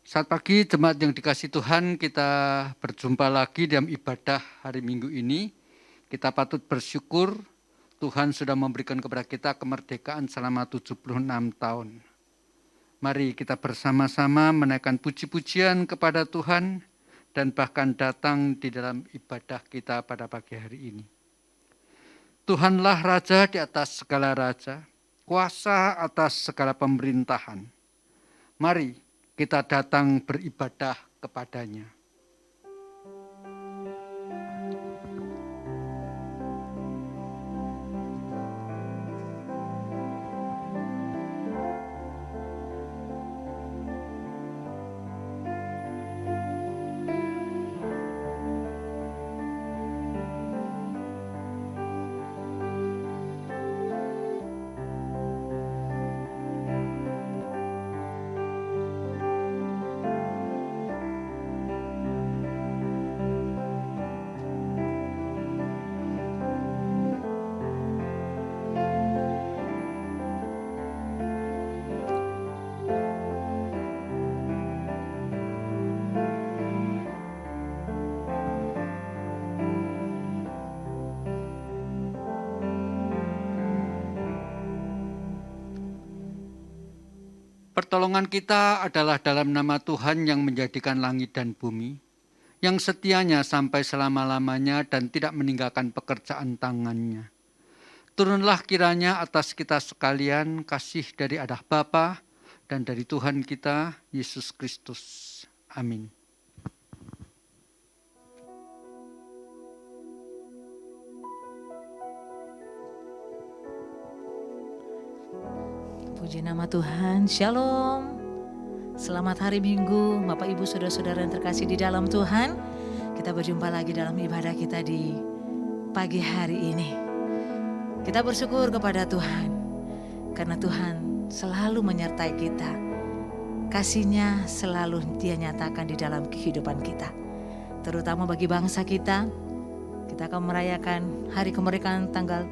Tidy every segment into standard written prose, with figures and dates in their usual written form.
Selamat pagi jemaat yang dikasihi Tuhan, kita berjumpa lagi dalam ibadah hari Minggu ini. Kita patut bersyukur Tuhan sudah memberikan kepada kita kemerdekaan selama 76 tahun. Mari kita bersama-sama menaikkan puji-pujian kepada Tuhan dan bahkan datang di dalam ibadah kita pada pagi hari ini. Tuhanlah Raja di atas segala raja, kuasa atas segala pemerintahan. Mari kita datang beribadah kepadanya. Pertolongan kita adalah dalam nama Tuhan yang menjadikan langit dan bumi, yang setianya sampai selama-lamanya dan tidak meninggalkan pekerjaan tangannya. Turunlah kiranya atas kita sekalian kasih dari Allah Bapa dan dari Tuhan kita, Yesus Kristus. Amin. Puji nama Tuhan, Shalom. Selamat hari Minggu, Bapak Ibu Saudara-saudara yang terkasih di dalam Tuhan. Kita berjumpa lagi dalam ibadah kita di pagi hari ini. Kita bersyukur kepada Tuhan, karena Tuhan selalu menyertai kita. Kasih-Nya selalu Dia nyatakan di dalam kehidupan kita. Terutama bagi bangsa kita, kita akan merayakan hari kemerdekaan tanggal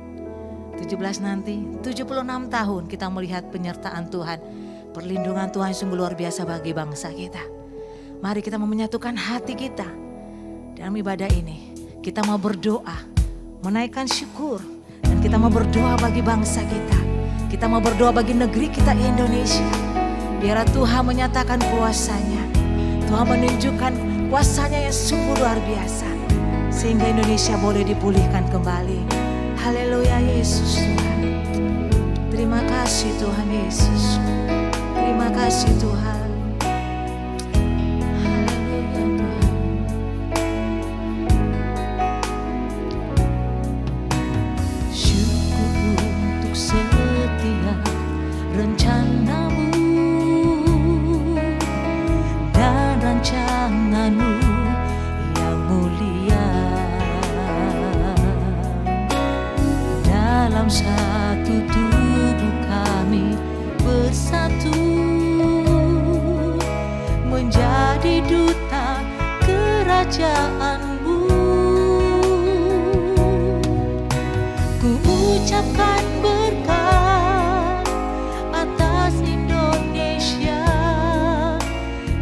17 nanti, 76 tahun kita melihat penyertaan Tuhan. Perlindungan Tuhan sungguh luar biasa bagi bangsa kita. Mari kita mau menyatukan hati kita. Dalam ibadah ini, kita mau berdoa, menaikkan syukur. Dan kita mau berdoa bagi bangsa kita. Kita mau berdoa bagi negeri kita Indonesia. Biar Tuhan menyatakan kuasa-Nya. Tuhan menunjukkan kuasa-Nya yang sungguh luar biasa. Sehingga Indonesia boleh dipulihkan kembali. Haleluya Yesus Tuhan. Terima kasih Tuhan Yesus. Terima kasih Tuhan. Haleluya Tuhan. Syukur untuk setiap rencana-Mu dan rancangan-Mu yang mulia. Dalam satu tubuh kami bersatu, menjadi duta kerajaan-Mu. Ku ucapkan berkat atas Indonesia,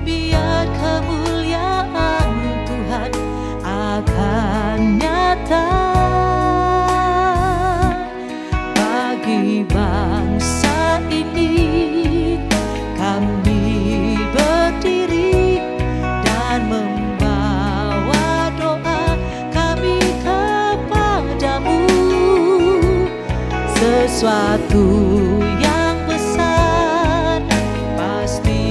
biar kemuliaan Tuhan akan nyata. Bangsa ini kami berdiri dan membawa doa kami kepadamu. Sesuatu yang besar pasti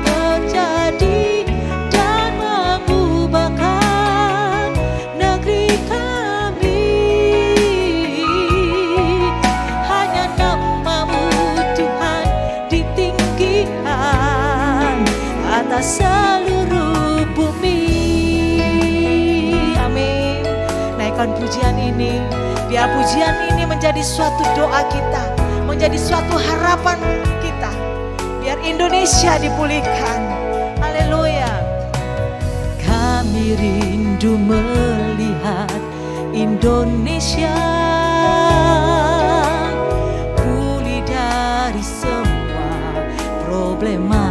terjadi dan mengubahkan negeri kami. Seluruh bumi. Amin. Naikkan pujian ini. Biar pujian ini menjadi suatu doa kita, menjadi suatu harapan kita. Biar Indonesia dipulihkan. Haleluya. Kami rindu melihat Indonesia pulih dari semua problema.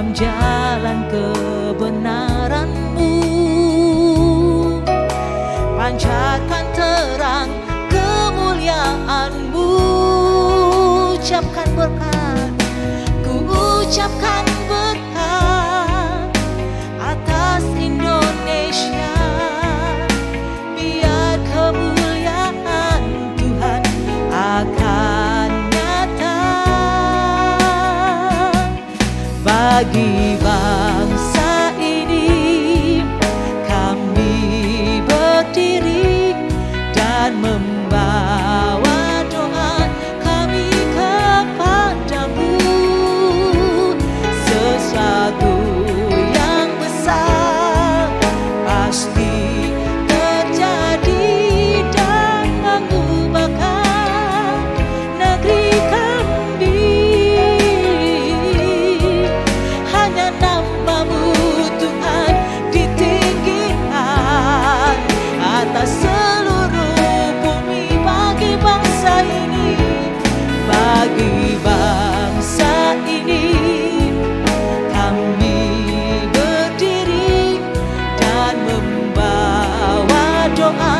dalam jalan kebenaran-Mu. Pancarkan terang kemuliaan-Mu. Ucapkan berkat, ku ucapkan berkat atas Indonesia. Biar kemuliaan Tuhan akan nyata bagi bangsa ini. Kami berdiri dan membawa doa kami kepadamu. Sesuatu yang besar pasti terjadi dan mengubahkan negeri kami. Hanya nama-Mu Tuhan ditinggikan atas seluruh bumi bagi bangsa ini. Bagi bangsa ini kami berdiri dan membawa doa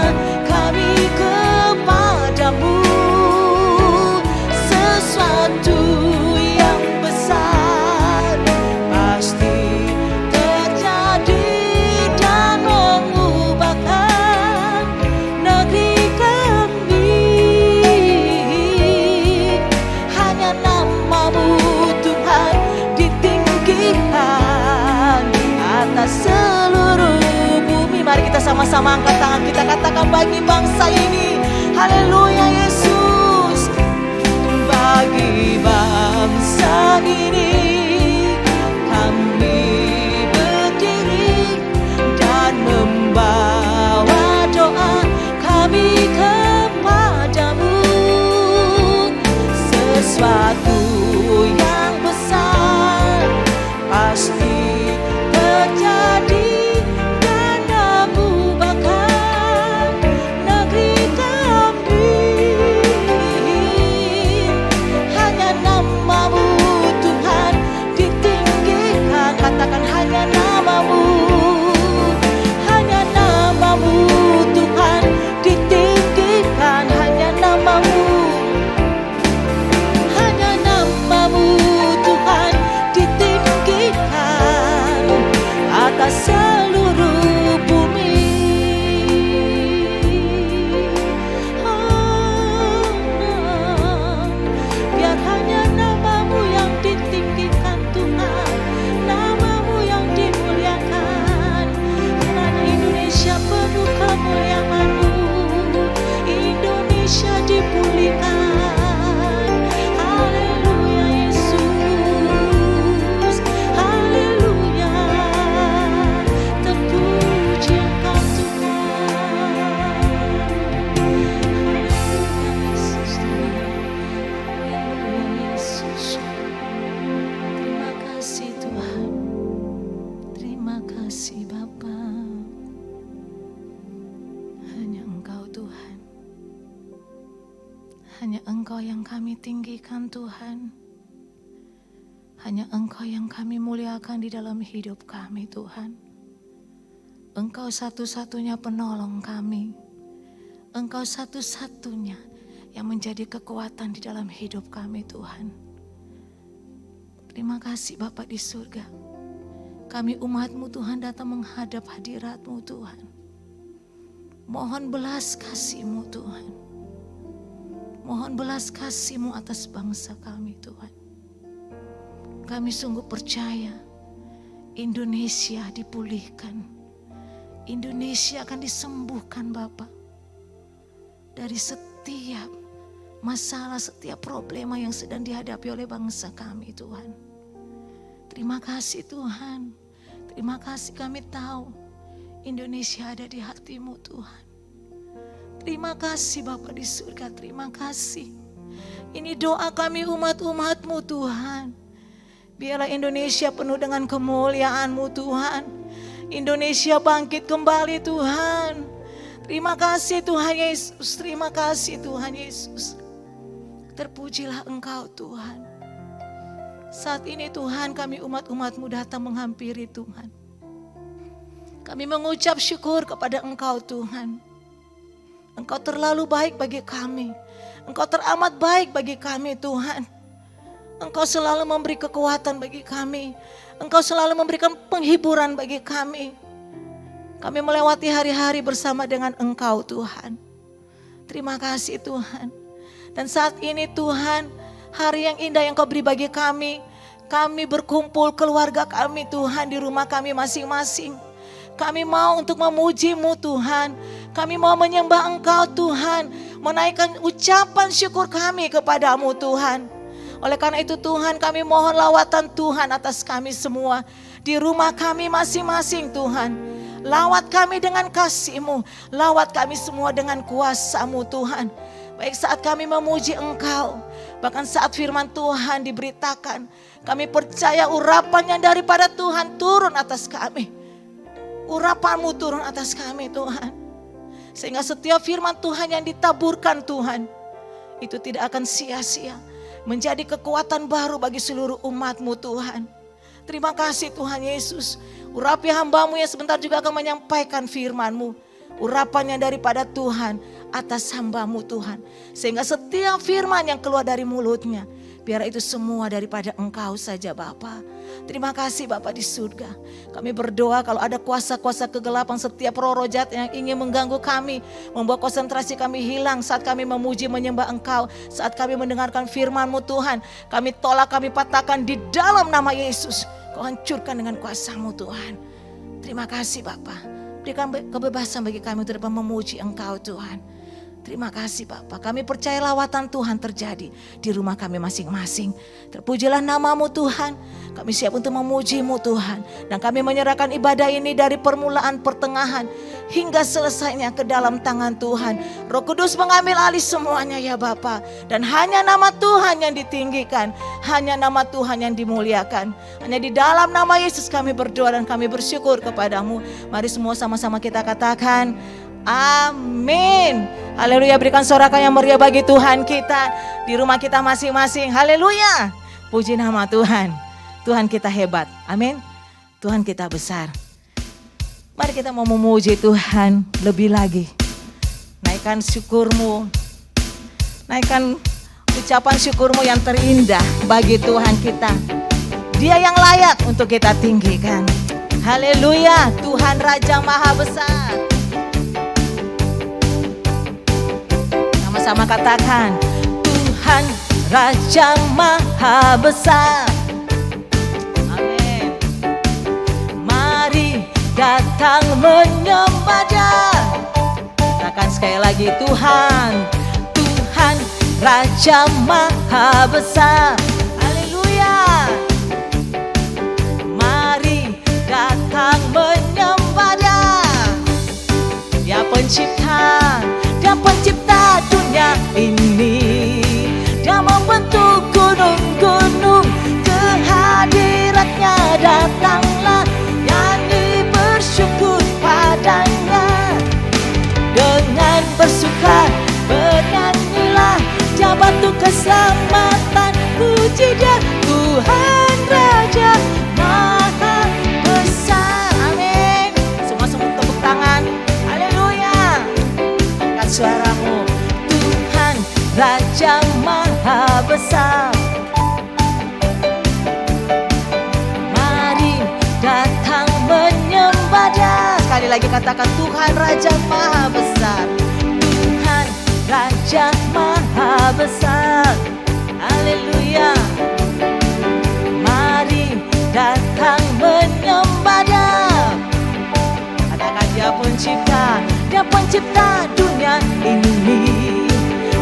kami kepadamu. Sesuatu yang besar pasti terjadi dan mengubahkan negeri kami. Hanya nama-Mu Tuhan ditinggikan atas seluruh bumi. Mari kita sama-sama angkat tangan kita, katakan bagi bangsa ini. Haleluya Yesus. Bagi bangsa ini kami berdiri dan membawa doa kami kepadamu. Sesuatu yang besar pasti terjadi dan mengubahkan negeri kami. Hanya nama-Mu Tuhan ditinggikan. Katakan hanya nama-Mu. Hanya nama-Mu Tuhan ditinggikan. Hanya nama-Mu. Hanya nama-Mu Tuhan ditinggikan atas seluruh bumi. Biar hanya nama-Mu yang ditinggikan Tuhan, nama-Mu yang dimuliakan. Karena Indonesia penuh kemuliaan-Mu, Indonesia dipulihkan. Haleluya Yesus, haleluya. Terpuji Engkau Tuhan. Haleluya Yesus, haleluya Yesus. Terima kasih Tuhan, terima kasih Bapa. Hanya Engkau Tuhan, hanya Engkau yang kami tinggikan Tuhan. Hanya Engkau yang kami muliakan di dalam hidup kami Tuhan. Engkau satu-satunya penolong kami. Engkau satu-satunya yang menjadi kekuatan di dalam hidup kami Tuhan. Terima kasih Bapa di surga. Kami umat-Mu Tuhan datang menghadap hadirat-Mu Tuhan. Mohon belas kasih-Mu Tuhan. Mohon belas kasih-Mu atas bangsa kami Tuhan. Kami sungguh percaya Indonesia dipulihkan. Indonesia akan disembuhkan Bapa. Dari setiap masalah, setiap problema yang sedang dihadapi oleh bangsa kami Tuhan. Terima kasih Tuhan. Terima kasih kami tahu Indonesia ada di hati-Mu Tuhan. Terima kasih Bapa di surga, terima kasih. Ini doa kami umat-umat-Mu Tuhan. Biarlah Indonesia penuh dengan kemuliaan-Mu Tuhan. Indonesia bangkit kembali Tuhan. Terima kasih Tuhan Yesus, terima kasih Tuhan Yesus. Terpujilah Engkau Tuhan. Saat ini Tuhan, kami umat-umat-Mu datang menghampiri Tuhan. Kami mengucap syukur kepada Engkau Tuhan. Engkau terlalu baik bagi kami. Engkau teramat baik bagi kami Tuhan. Engkau selalu memberi kekuatan bagi kami. Engkau selalu memberikan penghiburan bagi kami. Kami melewati hari-hari bersama dengan Engkau Tuhan. Terima kasih Tuhan. Dan saat ini Tuhan, hari yang indah yang Kau beri bagi kami. Kami berkumpul keluarga kami Tuhan di rumah kami masing-masing. Kami mau untuk memuji-Mu Tuhan. Kami mau menyembah Engkau Tuhan. Menaikkan ucapan syukur kami kepadamu Tuhan. Oleh karena itu Tuhan, kami mohon lawatan Tuhan atas kami semua. Di rumah kami masing-masing Tuhan. Lawat kami dengan kasih-Mu. Lawat kami semua dengan kuasa-Mu Tuhan. Baik saat kami memuji Engkau. Bahkan saat firman Tuhan diberitakan. Kami percaya urapan yang daripada Tuhan turun atas kami. Urapan-Mu turun atas kami Tuhan. Sehingga setiap firman Tuhan yang ditaburkan Tuhan, itu tidak akan sia-sia. Menjadi kekuatan baru bagi seluruh umat-Mu Tuhan. Terima kasih Tuhan Yesus. Urapi hamba-Mu yang sebentar juga akan menyampaikan firman-Mu. Urapan yang daripada Tuhan atas hamba-Mu Tuhan. Sehingga setiap firman yang keluar dari mulutnya, biar itu semua daripada Engkau saja Bapa. Terima kasih Bapa di surga. Kami berdoa kalau ada kuasa-kuasa kegelapan, setiap roh jahat yang ingin mengganggu kami, membuat konsentrasi kami hilang saat kami memuji menyembah Engkau, saat kami mendengarkan firman-Mu Tuhan, kami tolak, kami patahkan di dalam nama Yesus. Kau hancurkan dengan kuasa-Mu Tuhan. Terima kasih Bapa. Berikan kebebasan bagi kami untuk dapat memuji Engkau Tuhan. Terima kasih Bapa. Kami percaya lawatan Tuhan terjadi di rumah kami masing-masing. Terpujilah nama-Mu Tuhan. Kami siap untuk memuji-Mu Tuhan. Dan kami menyerahkan ibadah ini dari permulaan, pertengahan, hingga selesainya ke dalam tangan Tuhan. Roh Kudus mengambil alih semuanya ya Bapa. Dan hanya nama Tuhan yang ditinggikan. Hanya nama Tuhan yang dimuliakan. Hanya di dalam nama Yesus kami berdoa dan kami bersyukur kepadamu. Mari semua sama-sama kita katakan amin. Haleluya, berikan sorakan yang meriah bagi Tuhan kita di rumah kita masing-masing. Haleluya, puji nama Tuhan. Tuhan kita hebat, amin. Tuhan kita besar. Mari kita mau memuji Tuhan lebih lagi. Naikkan syukurmu, naikkan ucapan syukurmu yang terindah bagi Tuhan kita. Dia yang layak untuk kita tinggikan. Haleluya, Tuhan Raja Maha Besar. Sama-sama katakan, Tuhan Raja Maha Besar. Amin. Mari datang menyembah Dia. Katakan sekali lagi, Tuhan, Tuhan Raja Maha Besar. Haleluya. Mari datang menyembah Dia. Dia pencipta, Dia pencipta dunia ini. Dia membentuk gunung-gunung, kehadiratnya datanglah, nyanyi bersyukur padanya. Dengan bersuka bernyanyilah, Dia batu keselamatan, puji Dia Tuhan Raja Maha Besar. Amin. Semua tepuk tangan. Haleluya. Angkat suaramu. Tuhan Raja Maha Besar. Mari datang menyembah Dia. Sekali lagi katakan, Tuhan Raja Maha Besar. Tuhan Raja Maha Besar. Haleluya. Mari datang menyembah Dia. Katakan, Dia pencipta, Dia pencipta dunia ini.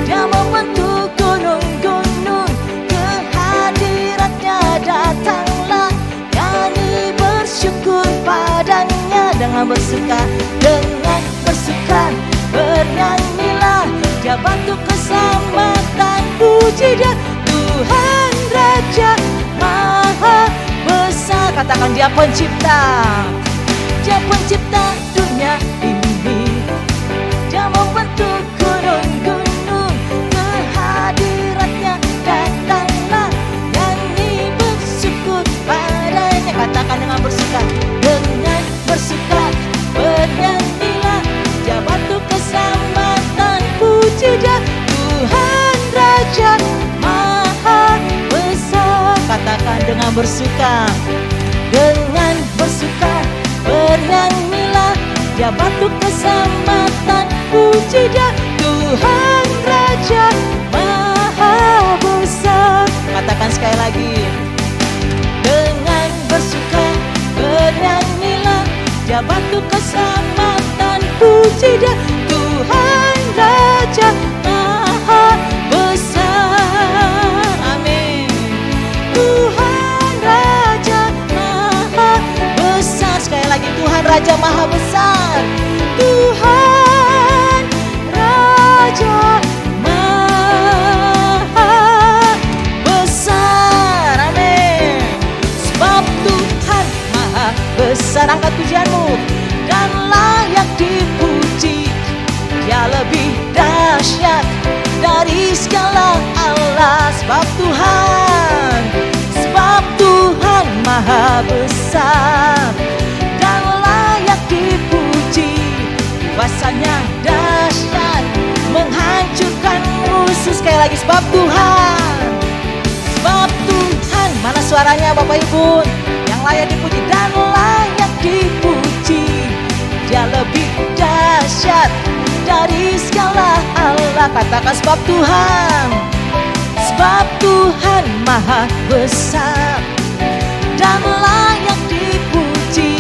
Dia membentuk gunung-gunung, kehadiratnya datanglah, nyanyi bersyukur padanya. Dengan bersuka bernyanyilah, Dia batu keselamatan, puji Dia Tuhan Raja Maha Besar. Katakan, Dia pencipta, Dia pencipta dunia ini. Dia membentuk gunung-gunung, kehadiratnya datanglah, nyanyi bersyukur dengan bersuka. Dengan bersuka bernyanyilah, dia batu keselamatan, puji dia Tuhan Raja Maha Besar. Katakan sekali lagi. Dengan bersuka bernyanyilah, dia batu keselamatan, puji dia Tuhan Raja Maha Besar. Amin. Tuhan Raja Maha Besar. Sekali lagi, Tuhan Raja Maha Besar. Tuhan Raja Maha Besar. Amin. Sebab Tuhan Maha Besar. Angkat pujianmu. Dan layak dipuji, dia lebih dahsyat dari segala Allah. Sebab Tuhan Maha Besar dan layak dipuji, kuasanya dahsyat menghancurkan musuh. Sekali lagi, sebab Tuhan, mana suaranya Bapak Ibu, yang layak dipuji dan layak dipuji, dia lebih dahsyat dari segala Allah. Katakan sebab Tuhan Maha Besar dan layak dipuji,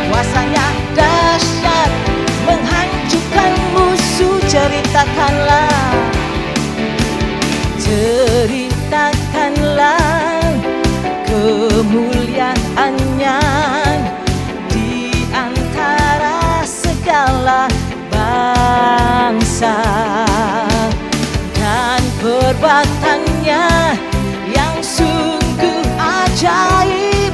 kuasanya dahsyat menghancurkan musuh. Ceritakanlah kemuliaannya di antara segala bangsa, dan perbuatannya yang sungguh ajaib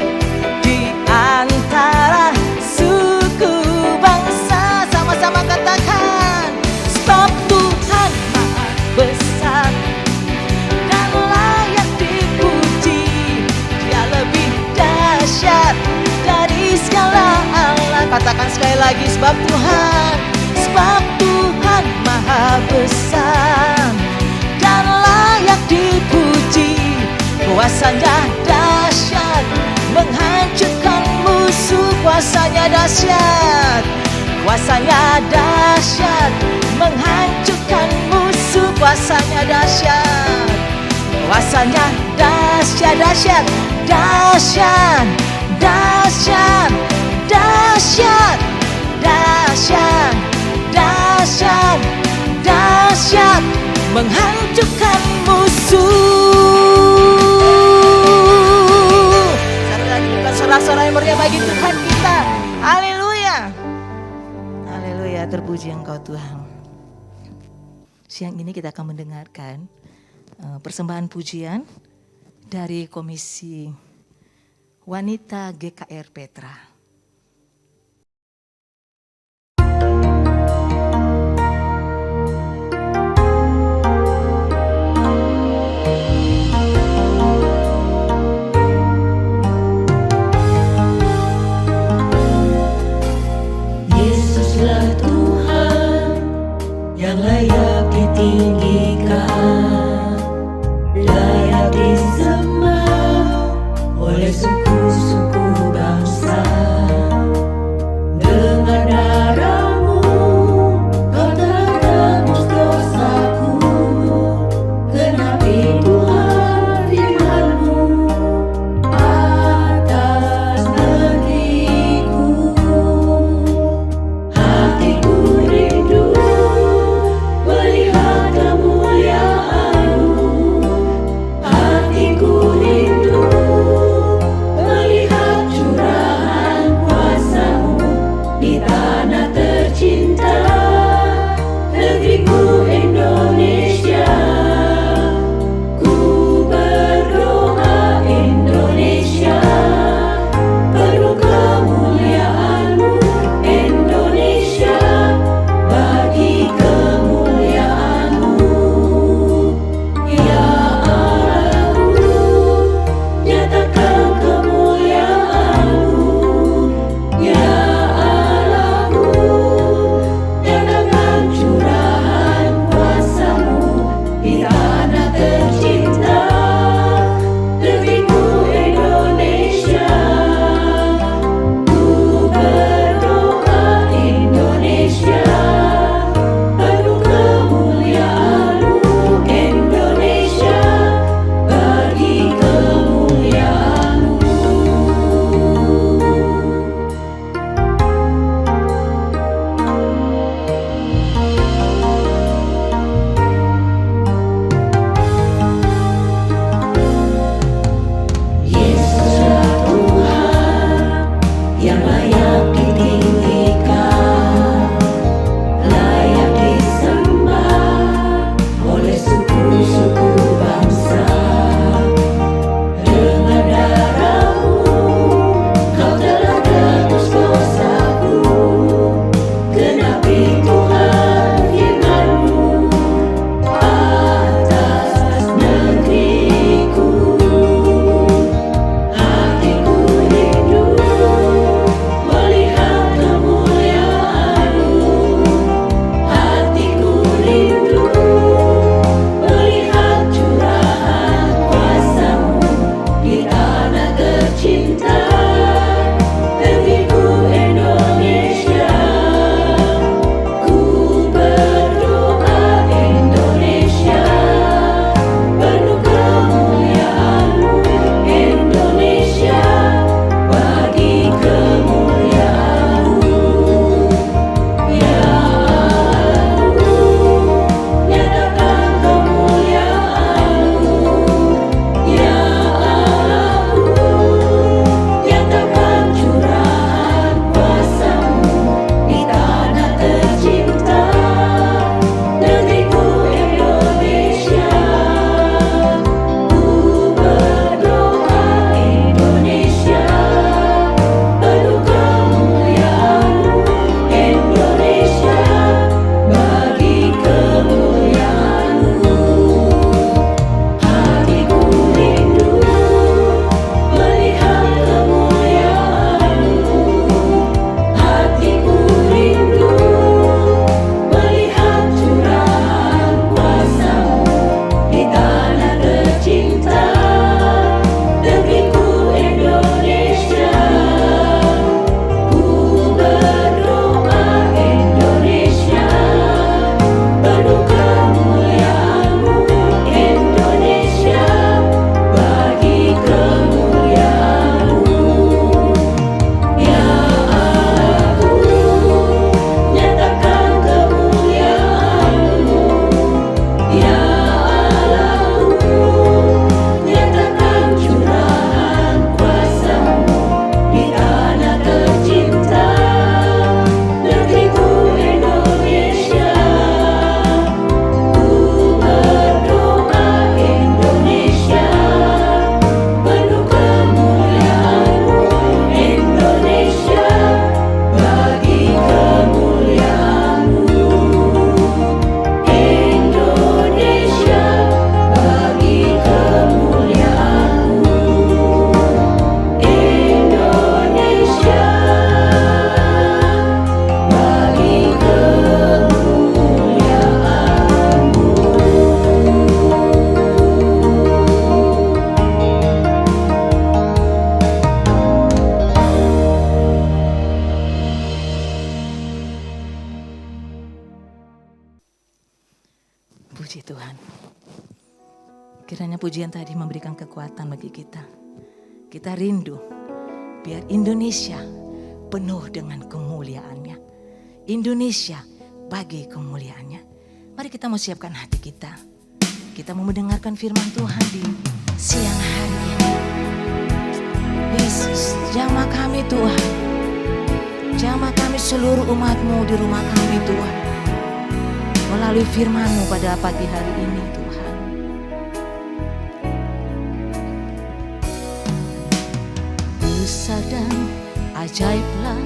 di antara suku bangsa. Sama-sama katakan, sebab Tuhan Maha Besar dan layak dipuji, dia lebih dahsyat dari segala Allah. Katakan sekali lagi, sebab Tuhan Maha Besar dan layak dipuji, kuasanya dahsyat menghancurkan musuh. Kuasanya dahsyat menghancurkan musuh. Kuasanya dahsyat dahsyat dahsyat dahsyat dahsyat dahsyat dahsyat dahsyat menghancurkan musuh. Sekali lagi, bukan sorak-sorai meriah bagi Tuhan kita. Haleluya, haleluya, terpuji Engkau Tuhan. Siang ini kita akan mendengarkan persembahan pujian dari Komisi Wanita GKR Petra. Yesuslah Tuhan yang layak ditinggikan, layak disembah oleh suku-suku bangsa. Dengan darah-Mu Kau telah tebus dosaku, genapi Tuhan firman-Mu atas negeriku. Hatiku rindu melihat kemuliaan Puji Tuhan. Kiranya pujian tadi memberikan kekuatan bagi kita. Kita rindu biar Indonesia penuh dengan kemuliaannya. Indonesia bagi kemuliaannya. Mari kita mau siapkan hati kita. Kita mau mendengarkan firman Tuhan di siang hari ini. Yesus, jamah kami Tuhan. Jamah kami seluruh umat-Mu di rumah kami Tuhan. Melalui firman-Mu pada pagi hari ini Tuhan. Besar dan ajaiblah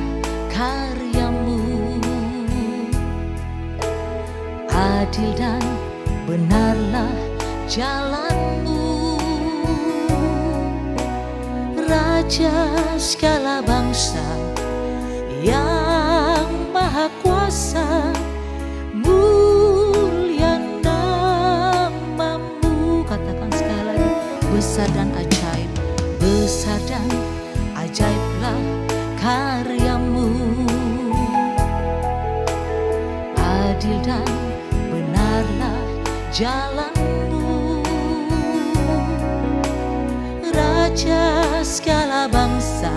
karya-Mu, adil dan benarlah jalan-Mu, Raja segala bangsa yang maha kuasa, mulia nama-Mu. Katakan sekali lagi, besar dan ajaib, besar dan ajaiblah karya-Mu, adil dan benarlah jalan-Mu, Raja segala bangsa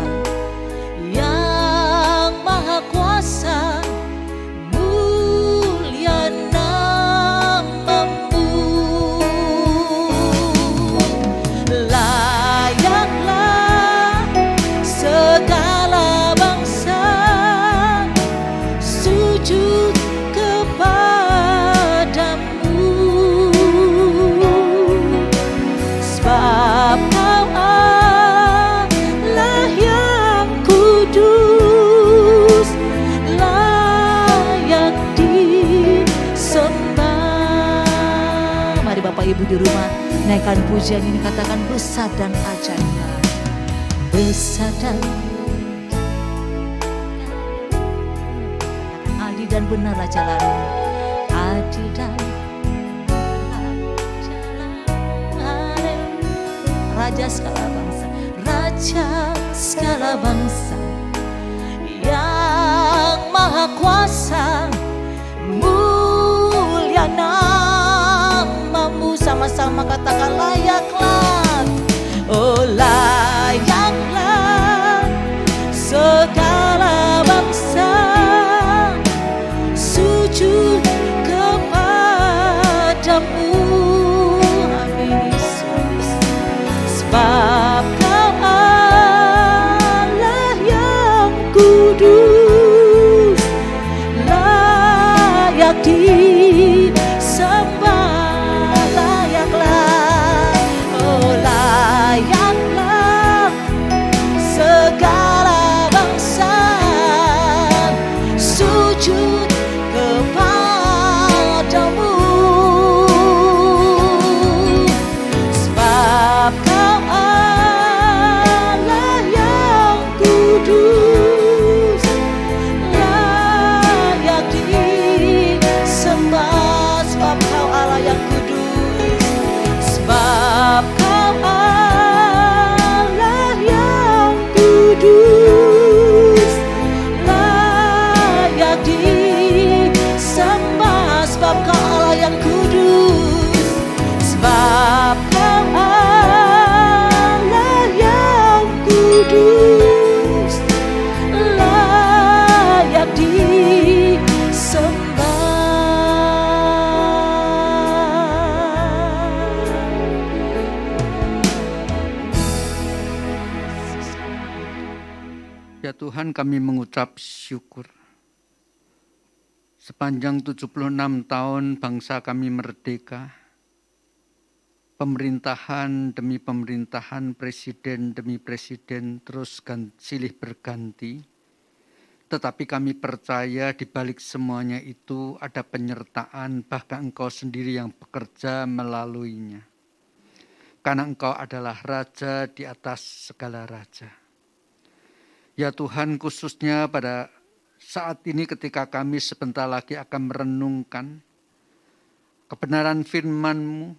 yang maha kuasa, mulia nama-Mu. Layaklah segala bangsa sujud kepadamu, sebab Kau Allah yang kudus, layak disembah. Mari Bapak Ibu di rumah naikkan pujian ini, katakan besar dan ajaiblah, besar dan adil dan benarlah jalan-Mu, adil dan benarlah jalan-Mu, Raja segala bangsa, Raja segala bangsa yang maha kuasa, mulia nama-Mu. Sama-sama katakan layaklah, oh layaklah segala bangsa sujud kepadamu. Amin Yesus. Sebab Kau Allah yang kudus, layak disembah. Layaklah, oh layaklah segala bangsa sujud kepadamu, sebab Kau Allah yang kudus, layak disembah. Sebab Kau Allah yang kudus, sebab Kau Allah yang kudus, layak disembah. Sebab Kau Allah yang kudus, sebab Kau Allah yang kudus, layak disembah. Ya Tuhan, kami mengucap syukur. Sepanjang 76 tahun bangsa kami merdeka, pemerintahan demi pemerintahan, presiden demi presiden terus silih berganti. Tetapi kami percaya di balik semuanya itu ada penyertaan, bahkan Engkau sendiri yang bekerja melaluinya. Karena Engkau adalah Raja di atas segala raja. Ya Tuhan, khususnya pada saat ini ketika kami sebentar lagi akan merenungkan kebenaran firman-Mu,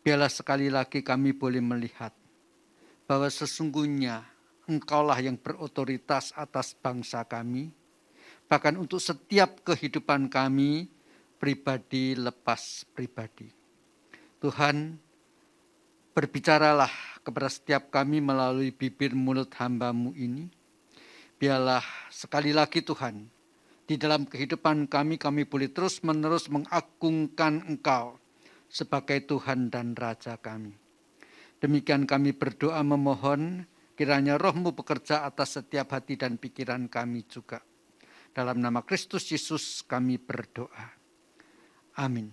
biarlah sekali lagi kami boleh melihat bahwa sesungguhnya Engkaulah yang berotoritas atas bangsa kami, bahkan untuk setiap kehidupan kami, pribadi lepas pribadi. Tuhan, berbicaralah kepada setiap kami melalui bibir mulut hamba-Mu ini. Biarlah sekali lagi Tuhan, di dalam kehidupan kami boleh terus-menerus mengagungkan Engkau sebagai Tuhan dan Raja kami. Demikian kami berdoa memohon, kiranya Roh-Mu bekerja atas setiap hati dan pikiran kami juga. Dalam nama Kristus Yesus kami berdoa. Amin.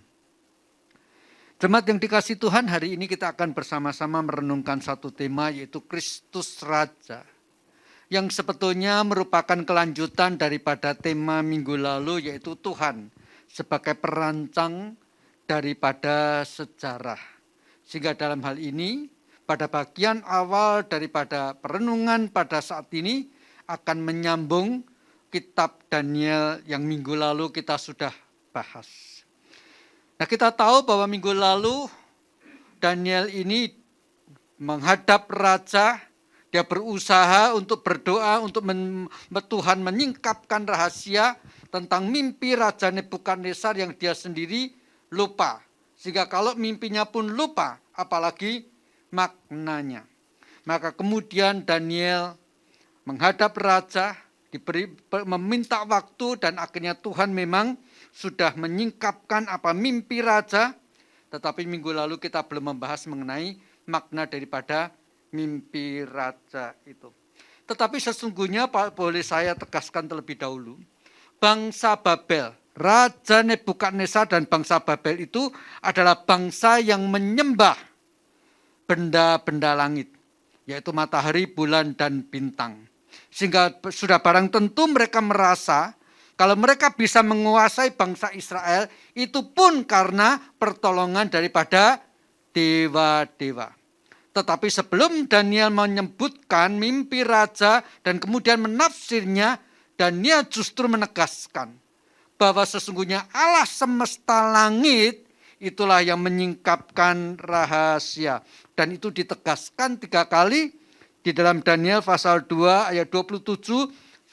Jemaat yang dikasihi Tuhan, hari ini kita akan bersama-sama merenungkan satu tema, yaitu Kristus Raja. Yang sebetulnya merupakan kelanjutan daripada tema minggu lalu, yaitu Tuhan sebagai perancang daripada sejarah. Sehingga dalam hal ini, pada bagian awal daripada perenungan pada saat ini akan menyambung kitab Daniel yang minggu lalu kita sudah bahas. Nah, kita tahu bahwa minggu lalu Daniel ini menghadap raja, dia berusaha untuk berdoa untuk Tuhan menyingkapkan rahasia tentang mimpi Raja Nebukadnezar yang dia sendiri lupa. Sehingga kalau mimpinya pun lupa, apalagi maknanya. Maka kemudian Daniel menghadap raja, meminta waktu, dan akhirnya Tuhan memang sudah menyingkapkan apa mimpi raja. Tetapi minggu lalu kita belum membahas mengenai makna daripada mimpi raja itu. Tetapi sesungguhnya boleh saya tegaskan terlebih dahulu, bangsa Babel, Raja Nebukadnezar dan bangsa Babel itu adalah bangsa yang menyembah benda-benda langit, yaitu matahari, bulan, dan bintang. Sehingga sudah barang tentu mereka merasa kalau mereka bisa menguasai bangsa Israel, itu pun karena pertolongan daripada dewa-dewa. Tetapi sebelum Daniel menyebutkan mimpi raja dan kemudian menafsirnya, Daniel justru menegaskan bahwa sesungguhnya Allah semesta langit itulah yang menyingkapkan rahasia. Dan itu ditegaskan 3 kali di dalam Daniel pasal 2 ayat 27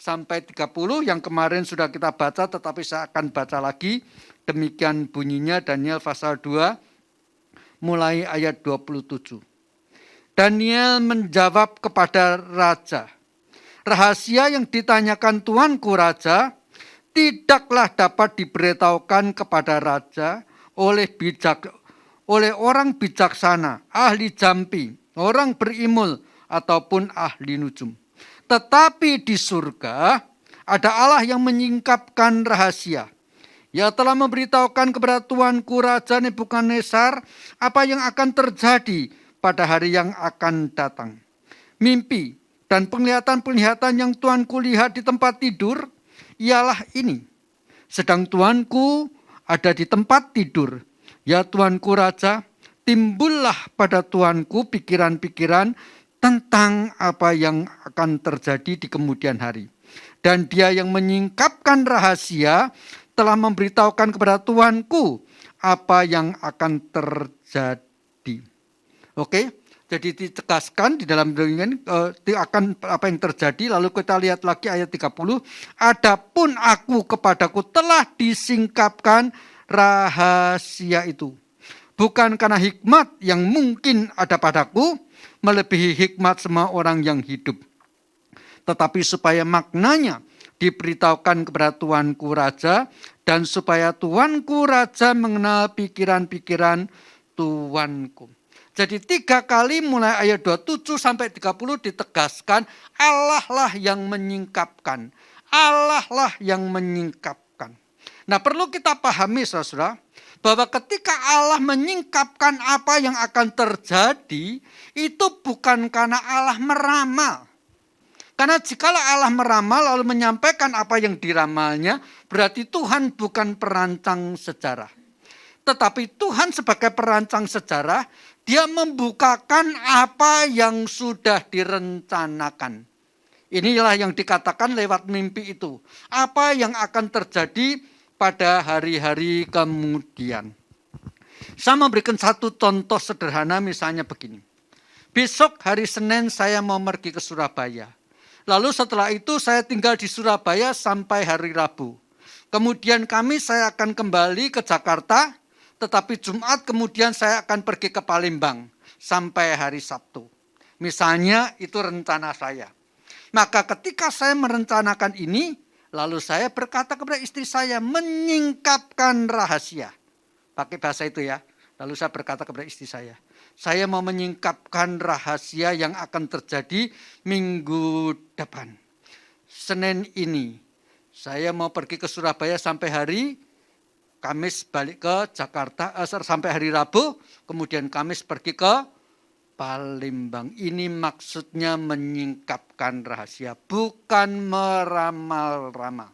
sampai 30 yang kemarin sudah kita baca, tetapi saya akan baca lagi. Demikian bunyinya Daniel pasal 2 mulai ayat 27. Daniel menjawab kepada raja, rahasia yang ditanyakan tuanku raja tidaklah dapat diberitahukan kepada raja oleh orang bijaksana, ahli jampi, orang berimul, ataupun ahli nujum. Tetapi di surga ada Allah yang menyingkapkan rahasia. Ia telah memberitahukan kepada tuanku Raja Nebukadnezar apa yang akan terjadi pada hari yang akan datang. Mimpi dan penglihatan-penglihatan yang tuanku lihat di tempat tidur ialah ini. Sedang tuanku ada di tempat tidur. Ya tuanku raja, timbullah pada tuanku pikiran-pikiran tentang apa yang akan terjadi di kemudian hari. Dan dia yang menyingkapkan rahasia telah memberitahukan kepada tuanku apa yang akan terjadi. Oke, jadi ditegaskan di dalam dengan akan apa yang terjadi. Lalu kita lihat lagi ayat 30. Adapun aku kepadaku telah disingkapkan rahasia itu. Bukan karena hikmat yang mungkin ada padaku, melebihi hikmat semua orang yang hidup. Tetapi supaya maknanya diberitahukan kepada tuanku raja, dan supaya tuanku raja mengenal pikiran-pikiran tuanku. Jadi 3 kali mulai ayat 27 sampai 30 ditegaskan Allah lah yang menyingkapkan. Allah lah yang menyingkapkan. Nah, perlu kita pahami saudara, bahwa ketika Allah menyingkapkan apa yang akan terjadi, itu bukan karena Allah meramal. Karena jikalau Allah meramal lalu menyampaikan apa yang diramalnya, berarti Tuhan bukan perancang sejarah. Tetapi Tuhan sebagai perancang sejarah, dia membukakan apa yang sudah direncanakan. Inilah yang dikatakan lewat mimpi itu. Apa yang akan terjadi pada hari-hari kemudian. Saya memberikan satu contoh sederhana, misalnya begini. Besok hari Senin saya mau pergi ke Surabaya. Lalu setelah itu saya tinggal di Surabaya sampai hari Rabu. Kemudian Kamis saya akan kembali ke Jakarta, tetapi Jumat kemudian saya akan pergi ke Palembang sampai hari Sabtu. Misalnya itu rencana saya. Maka ketika saya merencanakan ini, lalu saya berkata kepada istri saya, menyingkapkan rahasia. Pakai bahasa itu ya. Lalu saya berkata kepada istri saya mau menyingkapkan rahasia yang akan terjadi minggu depan. Senin ini, saya mau pergi ke Surabaya sampai hari Kamis balik ke Jakarta, sampai hari Rabu, kemudian Kamis pergi ke Palembang. Ini maksudnya menyingkapkan rahasia, bukan meramal-ramal.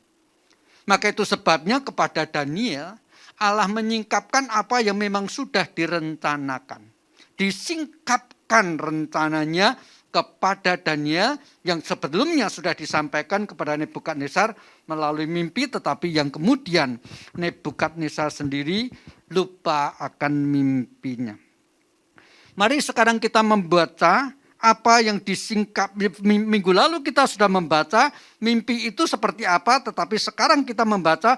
Maka itu sebabnya kepada Daniel, Allah menyingkapkan apa yang memang sudah direncanakan. Disingkapkan rencananya kepada Daniel yang sebelumnya sudah disampaikan kepada Nebukadnezar melalui mimpi, tetapi yang kemudian Nebukadnezar sendiri lupa akan mimpinya. Mari sekarang kita membaca apa yang disingkap. Minggu lalu kita sudah membaca mimpi itu seperti apa, tetapi sekarang kita membaca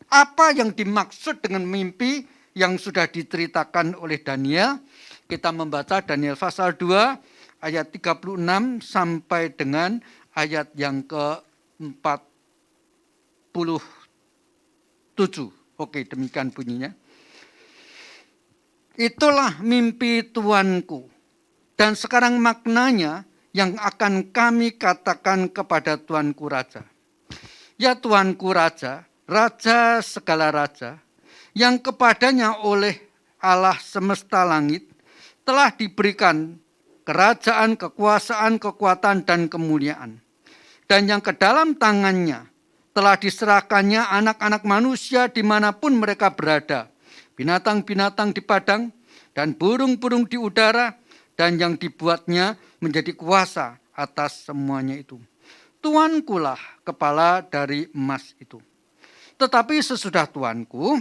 apa yang dimaksud dengan mimpi yang sudah diceritakan oleh Daniel. Kita membaca Daniel pasal 2 ayat 36 sampai dengan ayat yang ke-47. Oke, demikian bunyinya. Itulah mimpi Tuanku. Dan sekarang maknanya yang akan kami katakan kepada Tuanku Raja. Ya Tuanku Raja, Raja segala raja, yang kepadanya oleh Allah semesta langit telah diberikan kerajaan, kekuasaan, kekuatan, dan kemuliaan. Dan yang ke dalam tangannya telah diserahkannya anak-anak manusia dimanapun mereka berada, binatang-binatang di padang, dan burung-burung di udara, dan yang dibuatnya menjadi kuasa atas semuanya itu. Tuankulah kepala dari emas itu. Tetapi sesudah Tuanku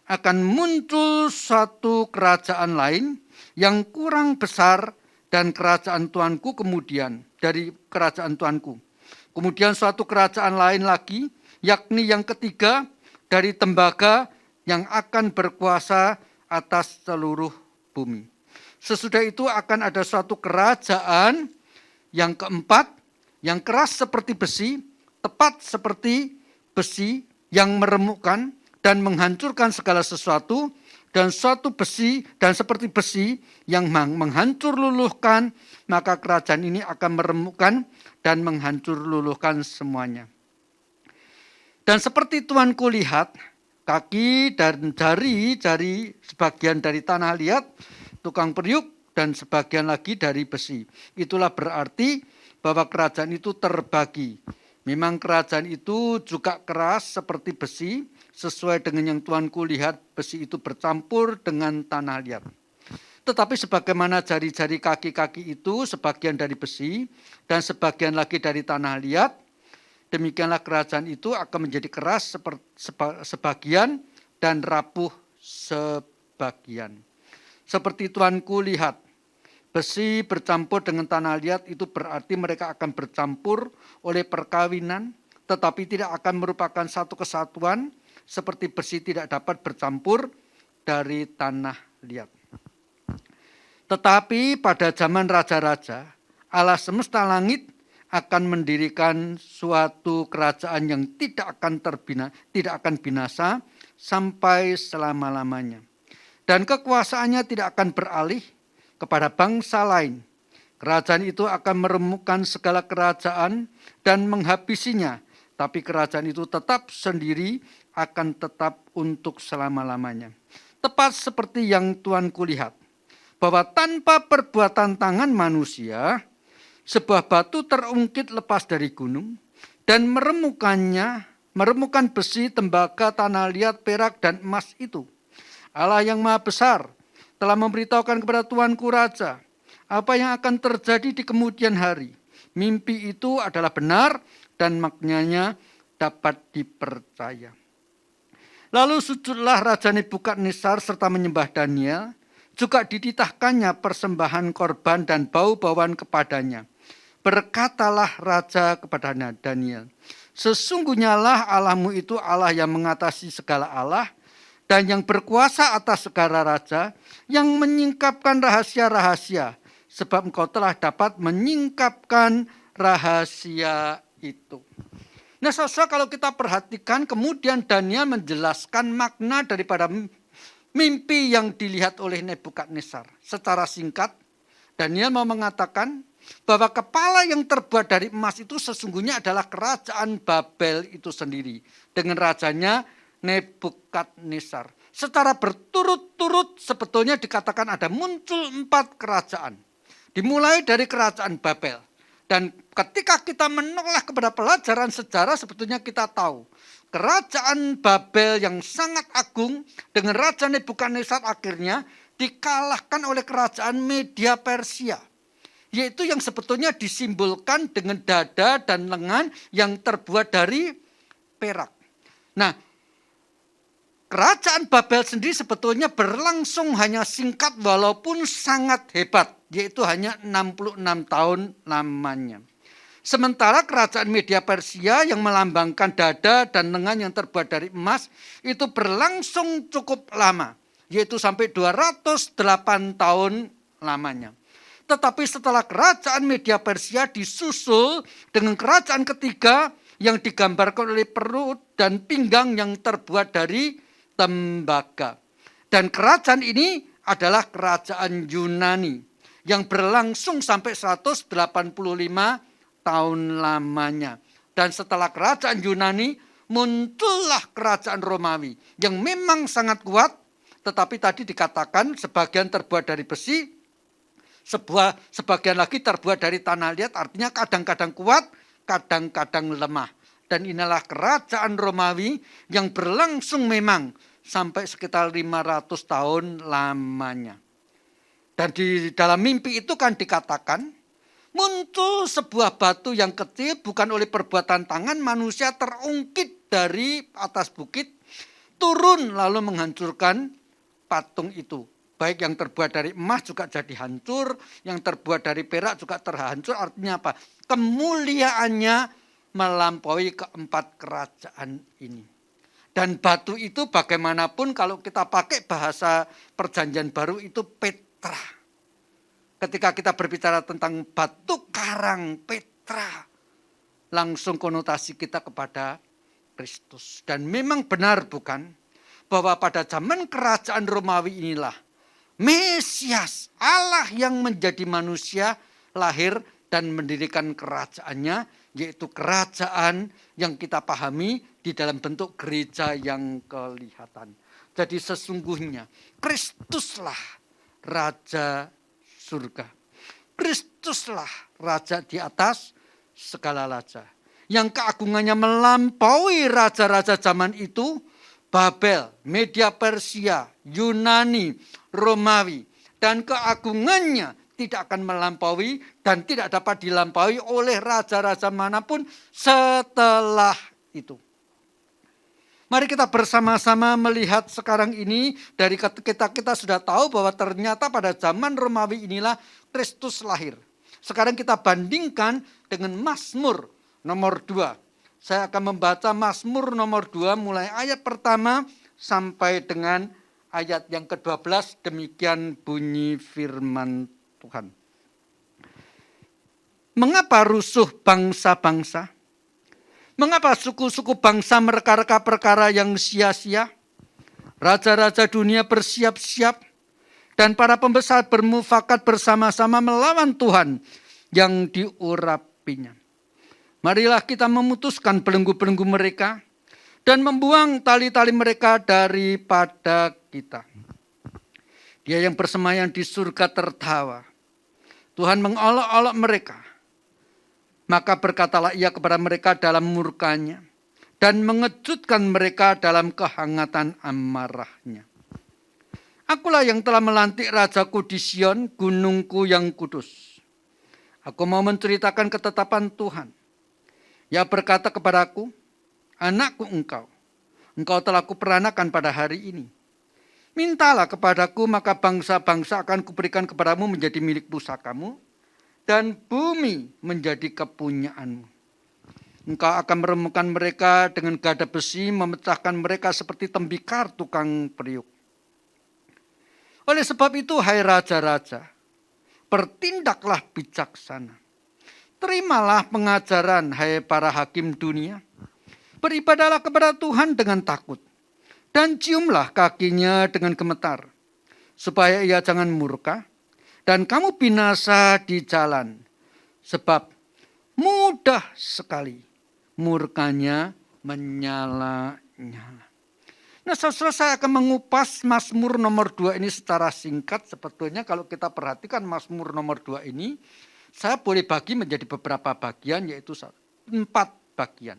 akan muncul suatu kerajaan lain yang kurang besar dan kerajaan Tuanku kemudian dari kerajaan Tuanku. Kemudian suatu kerajaan lain lagi, yakni yang ketiga dari tembaga yang akan berkuasa atas seluruh bumi. Sesudah itu akan ada suatu kerajaan yang keempat, yang keras seperti besi, tepat seperti besi, yang meremukkan dan menghancurkan segala sesuatu, dan suatu besi dan seperti besi yang menghancur luluhkan, maka kerajaan ini akan meremukkan dan menghancur luluhkan semuanya. Dan seperti Tuanku lihat, kaki dan jari sebagian dari tanah liat, tukang periuk, dan sebagian lagi dari besi. Itulah berarti bahwa kerajaan itu terbagi. Memang kerajaan itu juga keras seperti besi, sesuai dengan yang Tuanku lihat, besi itu bercampur dengan tanah liat. Tetapi sebagaimana jari-jari kaki-kaki itu sebagian dari besi dan sebagian lagi dari tanah liat, demikianlah kerajaan itu akan menjadi keras sebagian dan rapuh sebagian. Seperti Tuanku lihat, besi bercampur dengan tanah liat itu berarti mereka akan bercampur oleh perkawinan, tetapi tidak akan merupakan satu kesatuan, seperti besi tidak dapat bercampur dari tanah liat. Tetapi pada zaman raja-raja, Allah semesta langit akan mendirikan suatu kerajaan yang tidak akan binasa sampai selama-lamanya. Dan kekuasaannya tidak akan beralih kepada bangsa lain. Kerajaan itu akan meremukkan segala kerajaan dan menghabisinya. Tapi kerajaan itu tetap sendiri, akan tetap untuk selama-lamanya. Tepat seperti yang Tuanku lihat, bahwa tanpa perbuatan tangan manusia, sebuah batu terungkit lepas dari gunung dan meremukkan besi, tembaga, tanah liat, perak, dan emas itu. Allah yang Maha Besar telah memberitahukan kepada Tuanku Raja apa yang akan terjadi di kemudian hari. Mimpi itu adalah benar dan maknanya dapat dipercaya. Lalu sujudlah Raja Nebukadnezar serta menyembah Daniel, juga dititahkannya persembahan korban dan bau-bauan kepadanya. Berkatalah Raja kepada Daniel, Sesungguhnya lah Allahmu itu Allah yang mengatasi segala Allah dan yang berkuasa atas segala raja, yang menyingkapkan rahasia-rahasia, sebab engkau telah dapat menyingkapkan rahasia itu. Nah, saudara, kalau kita perhatikan, kemudian Daniel menjelaskan makna daripada mimpi yang dilihat oleh Nebukadnezar. Secara singkat, Daniel mau mengatakan bahwa kepala yang terbuat dari emas itu sesungguhnya adalah kerajaan Babel itu sendiri, dengan rajanya Nebukadnezar. Secara berturut-turut sebetulnya dikatakan ada muncul 4 kerajaan. Dimulai dari kerajaan Babel. Dan ketika kita menoleh kepada pelajaran sejarah, sebetulnya kita tahu kerajaan Babel yang sangat agung dengan Raja Nebukadnezar akhirnya dikalahkan oleh kerajaan Media Persia. Yaitu yang sebetulnya disimbolkan dengan dada dan lengan yang terbuat dari perak. Nah, kerajaan Babel sendiri sebetulnya berlangsung hanya singkat walaupun sangat hebat. Yaitu hanya 66 tahun lamanya. Sementara kerajaan Media Persia yang melambangkan dada dan lengan yang terbuat dari emas itu berlangsung cukup lama. Yaitu sampai 208 tahun lamanya. Tetapi setelah kerajaan Media Persia disusul dengan kerajaan ketiga yang digambarkan oleh perut dan pinggang yang terbuat dari tembaga. Dan kerajaan ini adalah kerajaan Yunani yang berlangsung sampai 185 tahun lamanya. Dan setelah kerajaan Yunani, muncullah kerajaan Romawi yang memang sangat kuat, tetapi tadi dikatakan sebagian terbuat dari besi, sebagian lagi terbuat dari tanah liat, artinya kadang-kadang kuat, kadang-kadang lemah. Dan inilah kerajaan Romawi yang berlangsung memang sampai sekitar 500 tahun lamanya. Dan di dalam mimpi itu kan dikatakan, muncul sebuah batu yang kecil bukan oleh perbuatan tangan manusia terungkit dari atas bukit, turun lalu menghancurkan patung itu. Baik yang terbuat dari emas juga jadi hancur, yang terbuat dari perak juga terhancur. Artinya apa? Kemuliaannya melampaui keempat kerajaan ini. Dan batu itu bagaimanapun kalau kita pakai bahasa perjanjian baru itu Petra. Ketika kita berbicara tentang batu karang Petra, langsung konotasi kita kepada Kristus. Dan memang benar bukan bahwa pada zaman kerajaan Romawi inilah Mesias, Allah yang menjadi manusia lahir dan mendirikan kerajaannya, yaitu kerajaan yang kita pahami di dalam bentuk gereja yang kelihatan. Jadi sesungguhnya Kristuslah Raja surga. Kristuslah Raja di atas segala raja. Yang keagungannya melampaui raja-raja zaman itu, Babel, Media Persia, Yunani, Romawi. Dan keagungannya tidak akan melampaui dan tidak dapat dilampaui oleh raja-raja manapun setelah itu. Mari kita bersama-sama melihat sekarang ini dari kita sudah tahu bahwa ternyata pada zaman Romawi inilah Kristus lahir. Sekarang kita bandingkan dengan Mazmur nomor 2. Saya akan membaca Mazmur nomor 2 mulai ayat pertama sampai dengan ayat yang ke-12. Demikian bunyi firman Tuhan. Mengapa rusuh bangsa-bangsa? Mengapa suku-suku bangsa mereka-reka perkara yang sia-sia? Raja-raja dunia bersiap-siap dan para pembesar bermufakat bersama-sama melawan Tuhan yang diurapinya. Marilah kita memutuskan belenggu-belenggu mereka dan membuang tali-tali mereka daripada kita. Dia yang bersemayam di surga tertawa. Tuhan mengolok-olok mereka. Maka berkatalah ia kepada mereka dalam murkanya dan mengejutkan mereka dalam kehangatan amarahnya. Akulah yang telah melantik rajaku di Sion, gunungku yang kudus. Aku mau menceritakan ketetapan Tuhan. Ia berkata kepadaku, anakku engkau telah kuperanakan pada hari ini. Mintalah kepadaku, maka bangsa-bangsa akan kuberikan kepadamu menjadi milik pusakamu, dan bumi menjadi kepunyaanmu. Engkau akan meremukkan mereka dengan gada besi, memecahkan mereka seperti tembikar tukang periuk. Oleh sebab itu, hai raja-raja, bertindaklah bijaksana. Terimalah pengajaran, hai para hakim dunia. Beribadahlah kepada Tuhan dengan takut, dan ciumlah kakinya dengan gemetar, supaya ia jangan murka, dan kamu binasa di jalan. Sebab mudah sekali murkanya menyala-nyala. Nah, saudara, saya akan mengupas Mazmur nomor 2 ini secara singkat. Sebetulnya kalau kita perhatikan Mazmur nomor 2 ini, saya boleh bagi menjadi beberapa bagian, yaitu 4 bagian.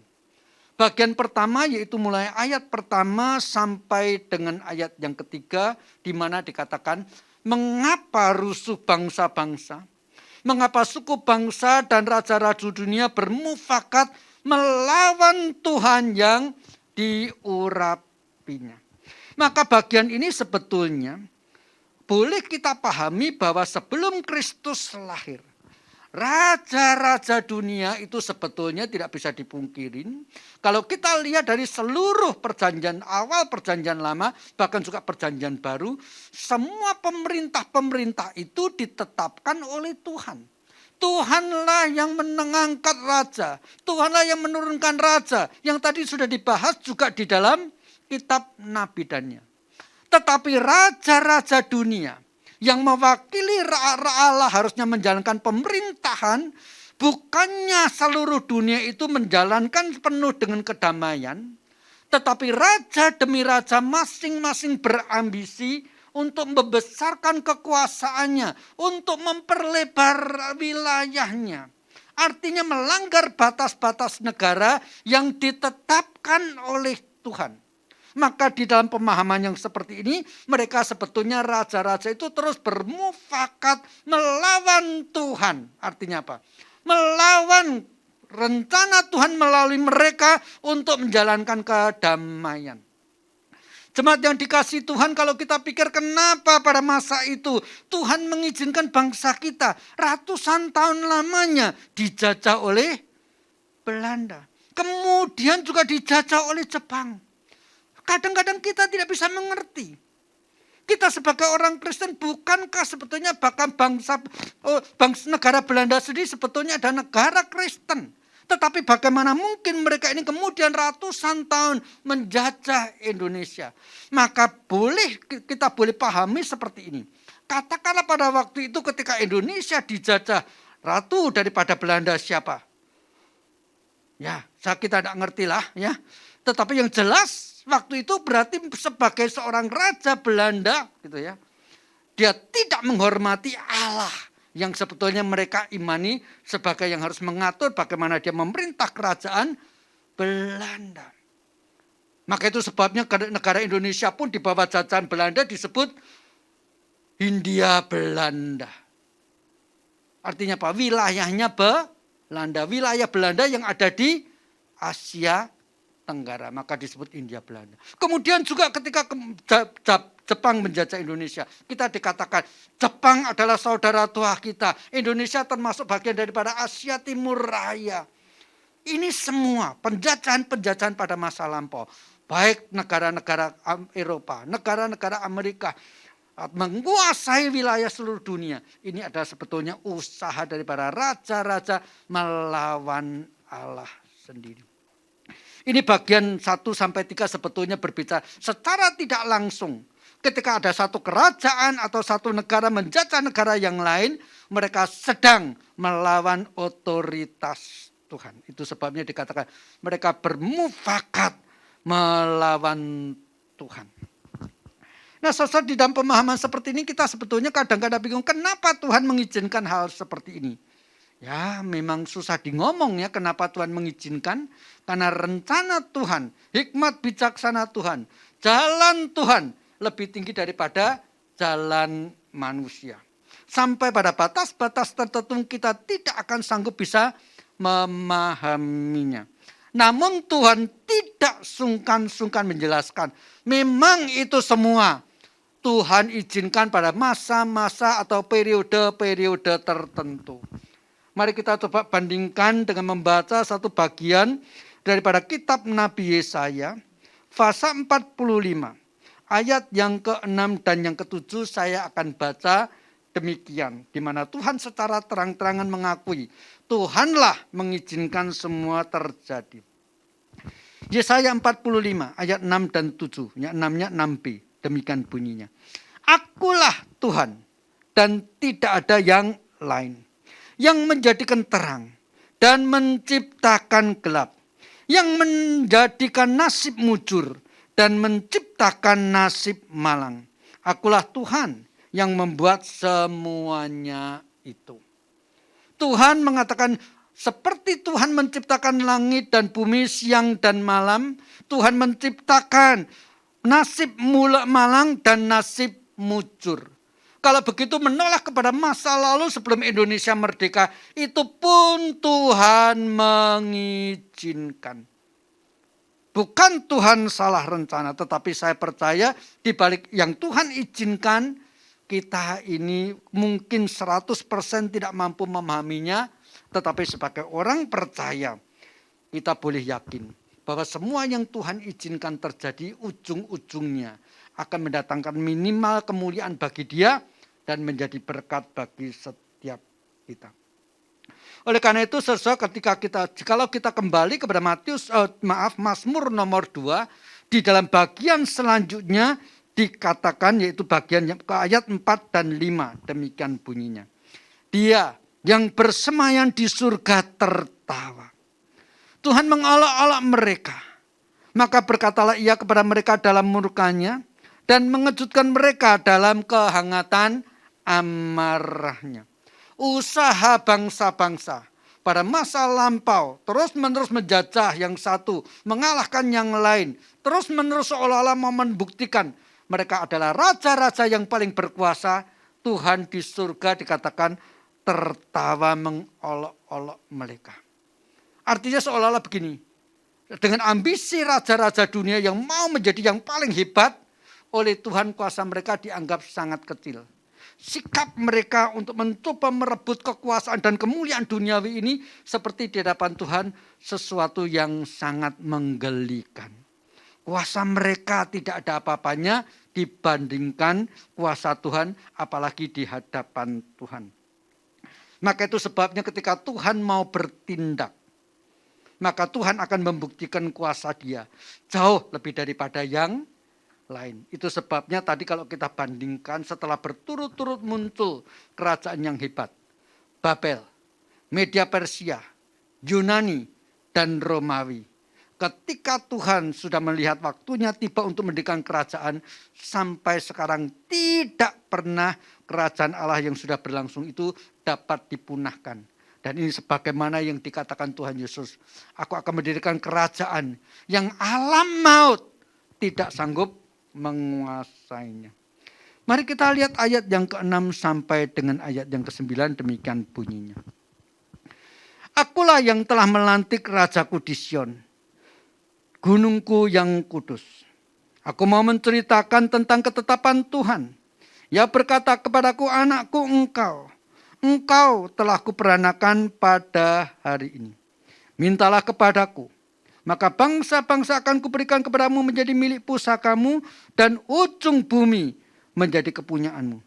Bagian pertama yaitu mulai ayat pertama sampai dengan ayat yang ketiga, di mana dikatakan, mengapa rusuh bangsa-bangsa, mengapa suku bangsa dan raja-raja dunia bermufakat melawan Tuhan yang diurapinya. Maka bagian ini sebetulnya boleh kita pahami bahwa sebelum Kristus lahir, raja-raja dunia itu sebetulnya tidak bisa dipungkirin. Kalau kita lihat dari seluruh perjanjian awal, perjanjian lama, bahkan juga perjanjian baru, semua pemerintah-pemerintah itu ditetapkan oleh Tuhan. Tuhanlah yang mengangkat raja, Tuhanlah yang menurunkan raja, yang tadi sudah dibahas juga di dalam kitab Nabi Daniel. Tetapi raja-raja dunia yang mewakili Allah harusnya menjalankan pemerintahan, bukannya seluruh dunia itu menjalankan penuh dengan kedamaian, tetapi raja demi raja masing-masing berambisi untuk membesarkan kekuasaannya, untuk memperlebar wilayahnya. Artinya melanggar batas-batas negara yang ditetapkan oleh Tuhan. Maka di dalam pemahaman yang seperti ini, mereka sebetulnya raja-raja itu terus bermufakat melawan Tuhan. Artinya apa? Melawan rencana Tuhan melalui mereka untuk menjalankan kedamaian. Jemaat yang dikasihi Tuhan, kalau kita pikir kenapa pada masa itu Tuhan mengizinkan bangsa kita ratusan tahun lamanya dijajah oleh Belanda. Kemudian juga dijajah oleh Jepang. Kadang-kadang kita tidak bisa mengerti. Kita sebagai orang Kristen, bukankah sebetulnya bahkan bangsa negara Belanda sendiri sebetulnya ada negara Kristen. Tetapi bagaimana mungkin mereka ini kemudian ratusan tahun menjajah Indonesia. Maka kita boleh pahami seperti ini. Katakanlah pada waktu itu ketika Indonesia dijajah, ratu daripada Belanda siapa? Ya, kita tidak ngerti lah ya. Tetapi yang jelas waktu itu berarti sebagai seorang raja Belanda gitu ya. Dia tidak menghormati Allah yang sebetulnya mereka imani sebagai yang harus mengatur bagaimana dia memerintah kerajaan Belanda. Maka itu sebabnya negara Indonesia pun di bawah jajahan Belanda disebut Hindia Belanda. Artinya apa? Wilayahnya Belanda. Wilayah Belanda yang ada di Asia Tenggara. Maka disebut Hindia Belanda. Kemudian juga ketika Jepang menjajah Indonesia, kita dikatakan Jepang adalah saudara tua kita. Indonesia termasuk bagian daripada Asia Timur Raya. Ini semua penjajahan-penjajahan pada masa lampau. Baik negara-negara Eropa, negara-negara Amerika, menguasai wilayah seluruh dunia. Ini adalah sebetulnya usaha daripada raja-raja melawan Allah sendiri. Ini bagian 1-3 sebetulnya berbicara secara tidak langsung. Ketika ada satu kerajaan atau satu negara menjajah negara yang lain, mereka sedang melawan otoritas Tuhan. Itu sebabnya dikatakan mereka bermufakat melawan Tuhan. Nah, saudara, di dalam pemahaman seperti ini kita sebetulnya kadang-kadang bingung kenapa Tuhan mengizinkan hal seperti ini. Ya, memang susah ngomong ya kenapa Tuhan mengizinkan. Karena rencana Tuhan, hikmat bijaksana Tuhan, jalan Tuhan lebih tinggi daripada jalan manusia. Sampai pada batas-batas tertentu kita tidak akan sanggup bisa memahaminya. Namun Tuhan tidak sungkan-sungkan menjelaskan. Memang itu semua Tuhan izinkan pada masa-masa atau periode-periode tertentu. Mari kita coba bandingkan dengan membaca satu bagian daripada kitab Nabi Yesaya, pasal 45. Ayat yang ke-6 dan yang ke-7 saya akan baca demikian. Di mana Tuhan secara terang-terangan mengakui, Tuhanlah mengizinkan semua terjadi. Yesaya 45 ayat 6 dan 7. Ya, 6-nya 6b. Demikian bunyinya. Akulah Tuhan dan tidak ada yang lain. Yang menjadikan terang dan menciptakan gelap. Yang menjadikan nasib mujur dan menciptakan nasib malang. Akulah Tuhan yang membuat semuanya itu. Tuhan mengatakan, seperti Tuhan menciptakan langit dan bumi siang dan malam, Tuhan menciptakan nasib malang dan nasib mujur. Kalau begitu menolak kepada masa lalu sebelum Indonesia merdeka, itu pun Tuhan mengizinkan. Bukan Tuhan salah rencana, tetapi saya percaya di balik yang Tuhan izinkan, kita ini mungkin 100% tidak mampu memahaminya, tetapi sebagai orang percaya, kita boleh yakin bahwa semua yang Tuhan izinkan terjadi ujung-ujungnya akan mendatangkan minimal kemuliaan bagi Dia dan menjadi berkat bagi setiap kita. Oleh karena itu kalau kita kembali kepada Mazmur nomor 2, di dalam bagian selanjutnya dikatakan, yaitu bagian ke ayat 4 dan 5, demikian bunyinya. Dia yang bersemayam di surga tertawa. Tuhan mengolok-olok mereka. Maka berkatalah Ia kepada mereka dalam murkanya dan mengejutkan mereka dalam kehangatan amarahnya. Usaha bangsa-bangsa pada masa lampau terus-menerus menjajah yang satu, mengalahkan yang lain, terus-menerus seolah-olah mau membuktikan mereka adalah raja-raja yang paling berkuasa. Tuhan di surga dikatakan tertawa mengolok-olok mereka. Artinya seolah-olah begini, dengan ambisi raja-raja dunia yang mau menjadi yang paling hebat, oleh Tuhan kuasa mereka dianggap sangat kecil. Sikap mereka untuk mencoba merebut kekuasaan dan kemuliaan duniawi ini seperti di hadapan Tuhan sesuatu yang sangat menggelikan. Kuasa mereka tidak ada apa-apanya dibandingkan kuasa Tuhan, apalagi di hadapan Tuhan. Maka itu sebabnya ketika Tuhan mau bertindak, maka Tuhan akan membuktikan kuasa Dia jauh lebih daripada yang lain. Itu sebabnya tadi kalau kita bandingkan setelah berturut-turut muncul kerajaan yang hebat, Babel, Media Persia, Yunani, dan Romawi. Ketika Tuhan sudah melihat waktunya tiba untuk mendirikan kerajaan, sampai sekarang tidak pernah kerajaan Allah yang sudah berlangsung itu dapat dipunahkan. Dan ini sebagaimana yang dikatakan Tuhan Yesus, aku akan mendirikan kerajaan yang alam maut tidak sanggup menguasainya. Mari kita lihat ayat yang ke-6 sampai dengan ayat yang ke-9, demikian bunyinya. Akulah yang telah melantik rajaku di Sion, gunungku yang kudus. Aku mau menceritakan tentang ketetapan Tuhan. Ia berkata kepadaku, anakku engkau telah kuperanakan pada hari ini. Mintalah kepadaku, maka bangsa-bangsa akan kuberikan kepadamu menjadi milik pusakamu dan ujung bumi menjadi kepunyaanmu.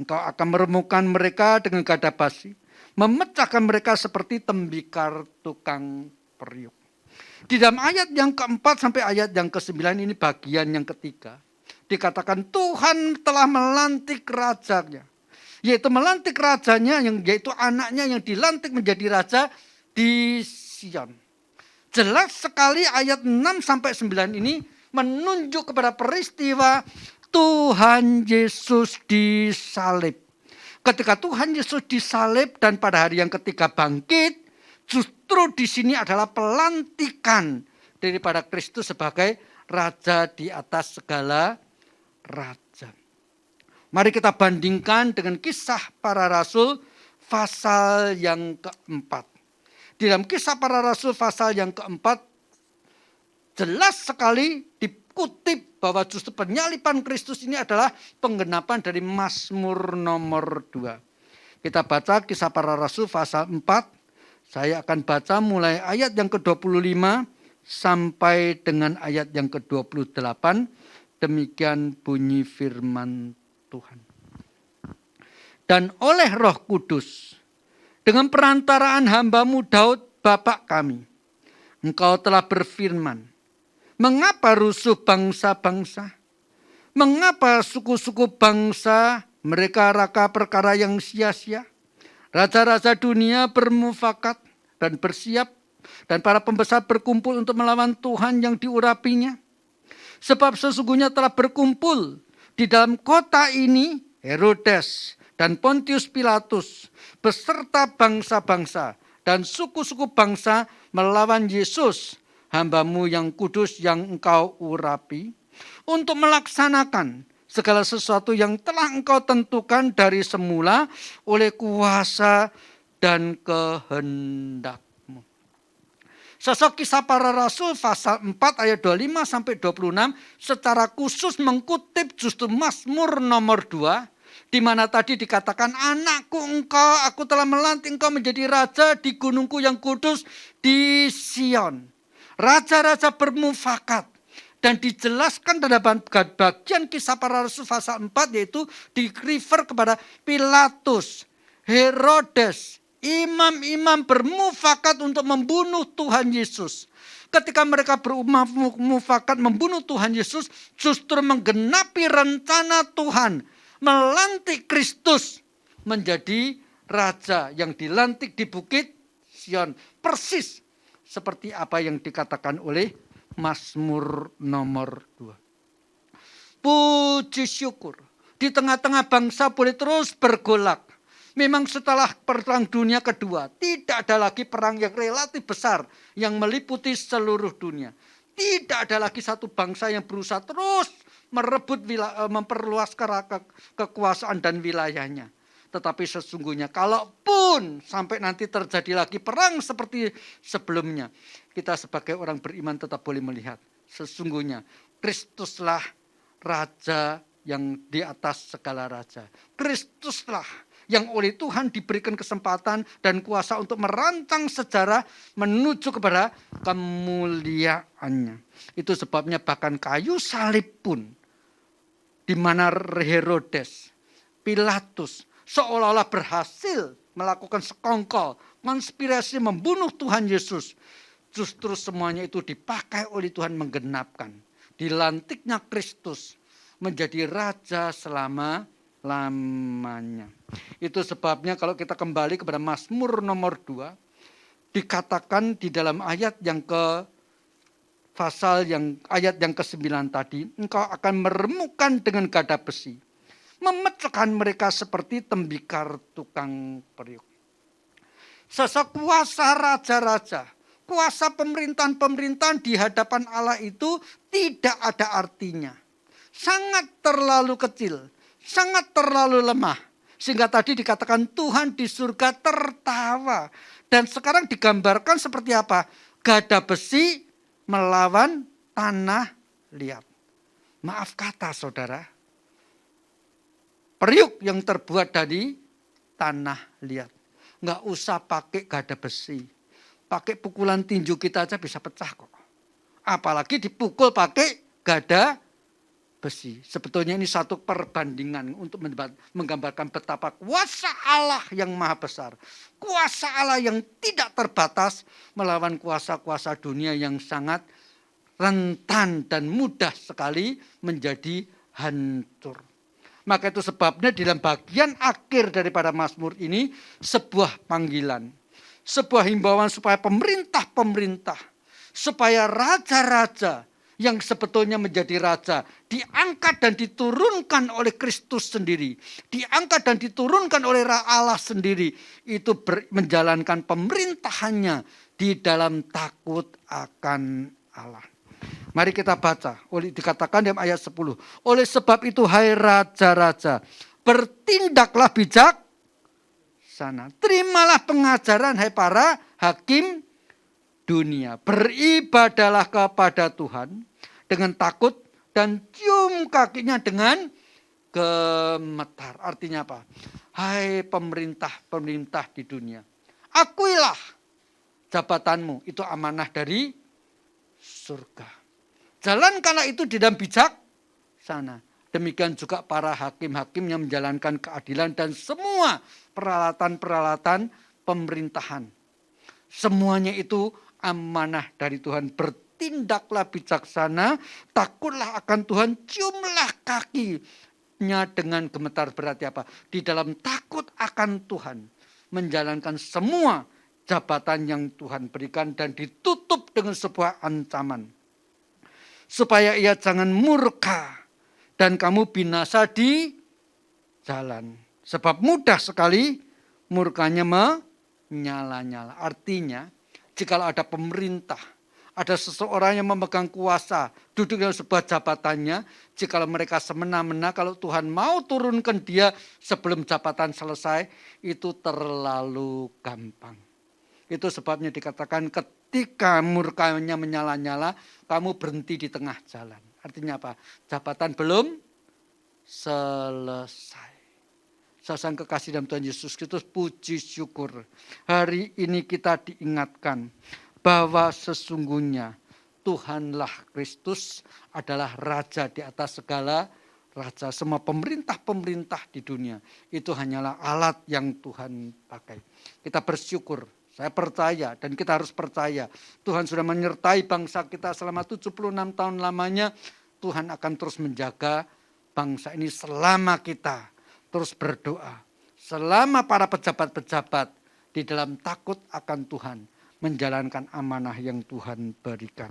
Engkau akan meremukkan mereka dengan gada basi, memecahkan mereka seperti tembikar tukang periuk. Di dalam ayat yang keempat sampai ayat yang ke-9 ini bagian yang ketiga. Dikatakan Tuhan telah melantik rajanya. Yaitu melantik rajanya, yaitu anaknya yang dilantik menjadi raja di Sion. Jelas sekali ayat 6 sampai 9 ini menunjuk kepada peristiwa Tuhan Yesus disalib. Ketika Tuhan Yesus disalib dan pada hari yang ketiga bangkit, justru di sini adalah pelantikan daripada Kristus sebagai raja di atas segala raja. Mari kita bandingkan dengan kisah para rasul pasal yang keempat. Di dalam kisah para rasul pasal yang keempat, jelas sekali dikutip bahwa justru penyaliban Kristus ini adalah penggenapan dari Mazmur nomor 2. Kita baca Kisah Para Rasul pasal 4. Saya akan baca mulai ayat yang ke-25 sampai dengan ayat yang ke-28. Demikian bunyi firman Tuhan. Dan oleh Roh Kudus, dengan perantaraan hamba-Mu Daud Bapak kami, Engkau telah berfirman, mengapa rusuh bangsa-bangsa? Mengapa suku-suku bangsa mereka raka perkara yang sia-sia? Raja-raja dunia bermufakat dan bersiap, dan para pembesar berkumpul untuk melawan Tuhan yang diurapinya. Sebab sesungguhnya telah berkumpul di dalam kota ini Herodes dan Pontius Pilatus beserta bangsa-bangsa dan suku-suku bangsa melawan Yesus, hamba-Mu yang kudus yang Engkau urapi, untuk melaksanakan segala sesuatu yang telah Engkau tentukan dari semula oleh kuasa dan kehendak. Sosok Kisah Para Rasul pasal 4 ayat 25 sampai 26 secara khusus mengutip justru Mazmur nomor 2, di mana tadi dikatakan, anakku engkau, aku telah melantik engkau menjadi raja di gunungku yang kudus di Sion. Raja-raja bermufakat. Dan dijelaskan dalam bagian Kisah Para Rasul pasal 4, yaitu di-refer kepada Pilatus, Herodes, imam-imam bermufakat untuk membunuh Tuhan Yesus. Ketika mereka bermufakat membunuh Tuhan Yesus, justru menggenapi rencana Tuhan melantik Kristus menjadi raja yang dilantik di Bukit Sion. Persis seperti apa yang dikatakan oleh Mazmur nomor 2. Puji syukur, di tengah-tengah bangsa boleh terus bergolak. Memang setelah Perang Dunia Kedua, tidak ada lagi perang yang relatif besar yang meliputi seluruh dunia. Tidak ada lagi satu bangsa yang berusaha terus merebut memperluas kekuasaan dan wilayahnya. Tetapi sesungguhnya kalaupun sampai nanti terjadi lagi perang seperti sebelumnya, kita sebagai orang beriman tetap boleh melihat sesungguhnya Kristuslah Raja yang di atas segala raja. Kristuslah yang oleh Tuhan diberikan kesempatan dan kuasa untuk merancang sejarah menuju kepada kemuliaannya. Itu sebabnya bahkan kayu salib pun, di mana Herodes, Pilatus seolah-olah berhasil melakukan sekongkol, konspirasi membunuh Tuhan Yesus. Justru semuanya itu dipakai oleh Tuhan menggenapkan. Dilantiknya Kristus menjadi raja selama-lamanya. Itu sebabnya kalau kita kembali kepada Mazmur nomor 2, dikatakan di dalam ayat yang ayat yang ke-9 tadi, engkau akan meremukkan dengan gada besi, memecahkan mereka seperti tembikar tukang periuk. Sosok kuasa raja-raja, kuasa pemerintahan-pemerintahan di hadapan Allah itu tidak ada artinya. Sangat terlalu kecil, sangat terlalu lemah. Sehingga tadi dikatakan Tuhan di surga tertawa. Dan sekarang digambarkan seperti apa? Gada besi melawan tanah liat. Maaf kata saudara. Periuk yang terbuat dari tanah liat. Nggak usah pakai gada besi. Pakai pukulan tinju kita aja bisa pecah kok. Apalagi dipukul pakai gada besi. Sebetulnya ini satu perbandingan untuk menggambarkan betapa kuasa Allah yang maha besar. Kuasa Allah yang tidak terbatas melawan kuasa-kuasa dunia yang sangat rentan dan mudah sekali menjadi hancur. Maka itu sebabnya dalam bagian akhir daripada Mazmur ini sebuah panggilan. Sebuah himbauan supaya pemerintah-pemerintah, supaya raja-raja yang sebetulnya menjadi raja, diangkat dan diturunkan oleh Kristus sendiri. Diangkat dan diturunkan oleh Allah sendiri. Itu menjalankan pemerintahannya di dalam takut akan Allah. Mari kita baca. Dikatakan dalam ayat 10. Oleh sebab itu hai raja-raja, bertindaklah bijak sana. Terimalah pengajaran hai para hakim dunia. Beribadalah kepada Tuhan dengan takut dan cium kakinya dengan gemetar. Artinya apa? Hai pemerintah-pemerintah di dunia, akuilah jabatanmu, itu amanah dari surga. Jalankanlah itu di dalam bijaksana. Demikian juga para hakim-hakim yang menjalankan keadilan dan semua peralatan-peralatan pemerintahan. Semuanya itu amanah dari Tuhan. Bertindaklah bijaksana, takutlah akan Tuhan, ciumlah kakinya dengan gemetar. Berarti apa? Di dalam takut akan Tuhan, menjalankan semua jabatan yang Tuhan berikan dan ditutup dengan sebuah ancaman. Supaya ia jangan murka dan kamu binasa di jalan. Sebab mudah sekali murkanya menyala-nyala. Artinya, jikalau ada pemerintah, ada seseorang yang memegang kuasa, duduk dalam sebuah jabatannya, jikalau mereka semena-mena, kalau Tuhan mau turunkan dia sebelum jabatan selesai, itu terlalu gampang. Itu sebabnya dikatakan ketika murkanya menyala-nyala, kamu berhenti di tengah jalan. Artinya apa? Jabatan belum selesai. Saudara kekasih dalam Tuhan Yesus Kristus, puji syukur. Hari ini kita diingatkan bahwa sesungguhnya Tuhanlah Kristus adalah Raja di atas segala raja. Semua pemerintah-pemerintah di dunia itu hanyalah alat yang Tuhan pakai. Kita bersyukur. Saya percaya dan kita harus percaya. Tuhan sudah menyertai bangsa kita selama 76 tahun lamanya. Tuhan akan terus menjaga bangsa ini selama kita terus berdoa. Selama para pejabat-pejabat di dalam takut akan Tuhan menjalankan amanah yang Tuhan berikan.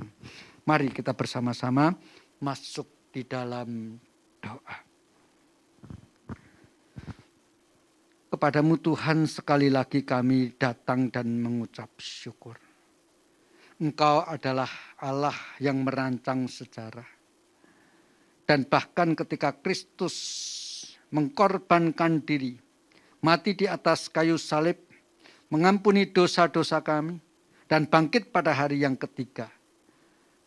Mari kita bersama-sama masuk di dalam doa. Kepadamu Tuhan sekali lagi kami datang dan mengucap syukur. Engkau adalah Allah yang merancang sejarah. Dan bahkan ketika Kristus mengkorbankan diri, mati di atas kayu salib, mengampuni dosa-dosa kami, dan bangkit pada hari yang ketiga,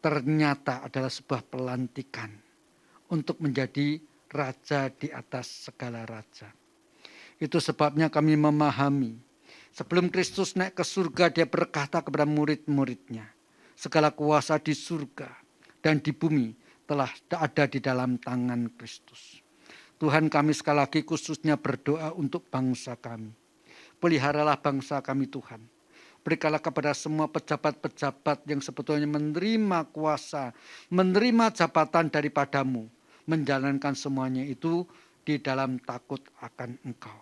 ternyata adalah sebuah pelantikan untuk menjadi raja di atas segala raja. Itu sebabnya kami memahami, sebelum Kristus naik ke surga, dia berkata kepada murid-muridnya, segala kuasa di surga dan di bumi telah ada di dalam tangan Kristus. Tuhan, kami sekali lagi khususnya berdoa untuk bangsa kami. Peliharalah bangsa kami Tuhan. Berikanlah kepada semua pejabat-pejabat yang sebetulnya menerima kuasa, menerima jabatan daripadamu, menjalankan semuanya itu di dalam takut akan Engkau.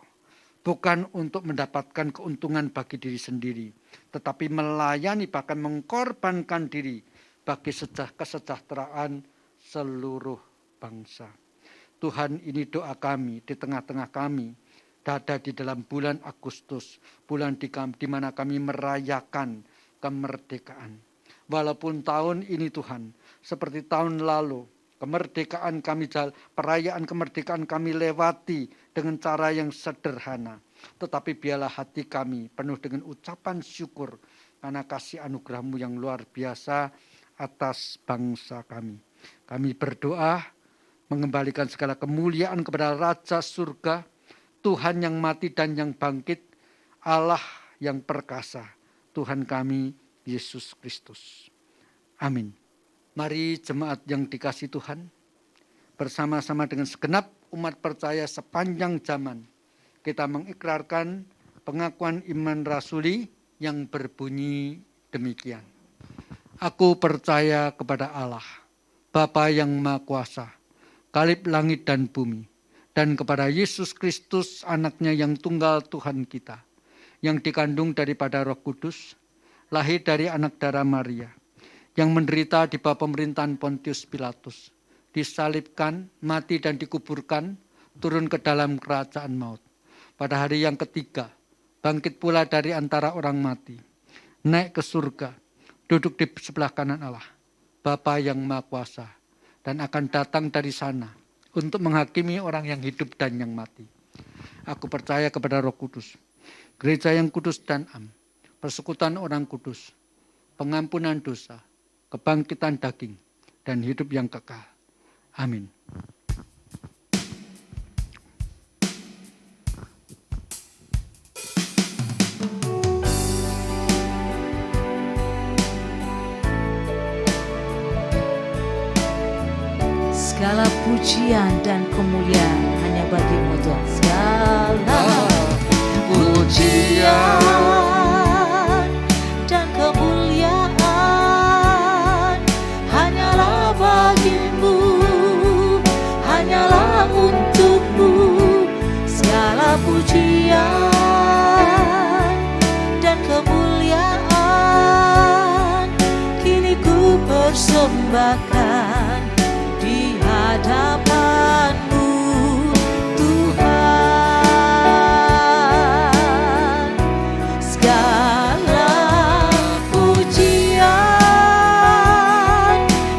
Bukan untuk mendapatkan keuntungan bagi diri sendiri, tetapi melayani bahkan mengkorbankan diri bagi kesejahteraan seluruh bangsa. Tuhan, ini doa kami di tengah-tengah kami, ada di dalam bulan Agustus, bulan di mana kami merayakan kemerdekaan. Walaupun tahun ini Tuhan, seperti tahun lalu, kemerdekaan kami, perayaan kemerdekaan kami lewati dengan cara yang sederhana. Tetapi biarlah hati kami penuh dengan ucapan syukur karena kasih anugerah-Mu yang luar biasa atas bangsa kami. Kami berdoa mengembalikan segala kemuliaan kepada Raja Surga, Tuhan yang mati dan yang bangkit, Allah yang perkasa, Tuhan kami Yesus Kristus. Amin. Mari jemaat yang dikasihi Tuhan, bersama-sama dengan segenap umat percaya sepanjang zaman, kita mengikrarkan pengakuan iman rasuli yang berbunyi demikian. Aku percaya kepada Allah, Bapa yang Maha Kuasa, Kalib langit dan bumi, dan kepada Yesus Kristus anaknya yang tunggal Tuhan kita, yang dikandung daripada Roh Kudus, lahir dari anak darah Maria, yang menderita di bawah pemerintahan Pontius Pilatus, disalibkan, mati dan dikuburkan, turun ke dalam kerajaan maut. Pada hari yang ketiga, bangkit pula dari antara orang mati, naik ke surga, duduk di sebelah kanan Allah, Bapa yang Maha Kuasa, dan akan datang dari sana untuk menghakimi orang yang hidup dan yang mati. Aku percaya kepada Roh Kudus, gereja yang kudus dan am, persekutuan orang kudus, pengampunan dosa, kebangkitan daging, dan hidup yang kekal. Amin. pujian dan kemuliaan hanya bagi-Mu Tuhan. Segala pujian dan kemuliaan hanyalah bagi-Mu, hanyalah untuk-Mu. Segala pujian dan kemuliaan kini ku persembahkan di hadapan-Mu Tuhan. Segala pujian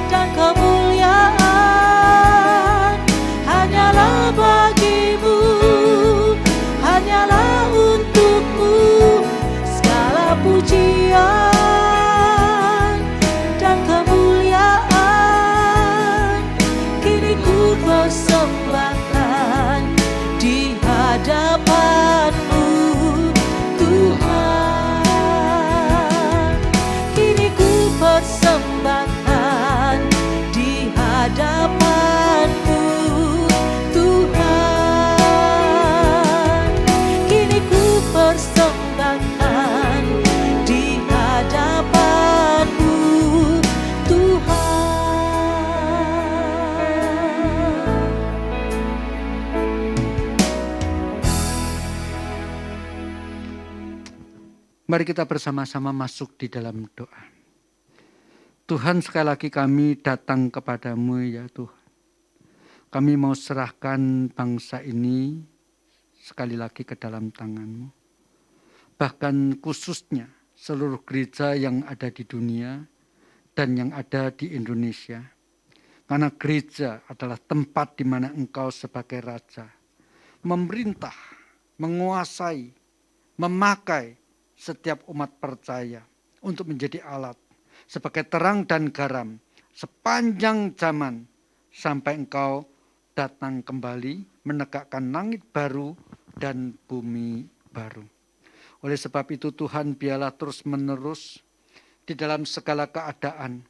dan kemuliaan hanyalah bagi-Mu, hanyalah untuk-Mu. Segala pujian dan kemuliaan kini ku persembahkan di hadapan-Mu Tuhan. Kini ku persembahkan di hadapan-Mu Tuhan. Kini ku persembahkan di hadapan-Mu Tuhan. Mari kita bersama-sama masuk di dalam doa. Tuhan, sekali lagi kami datang kepadamu ya Tuhan. Kami mau serahkan bangsa ini sekali lagi ke dalam tangan-Mu. Bahkan khususnya seluruh gereja yang ada di dunia dan yang ada di Indonesia. Karena gereja adalah tempat di mana Engkau sebagai Raja memerintah, menguasai, memakai setiap umat percaya untuk menjadi alat sebagai terang dan garam sepanjang zaman sampai Engkau datang kembali menegakkan langit baru dan bumi baru. Oleh sebab itu Tuhan, biarlah terus menerus di dalam segala keadaan,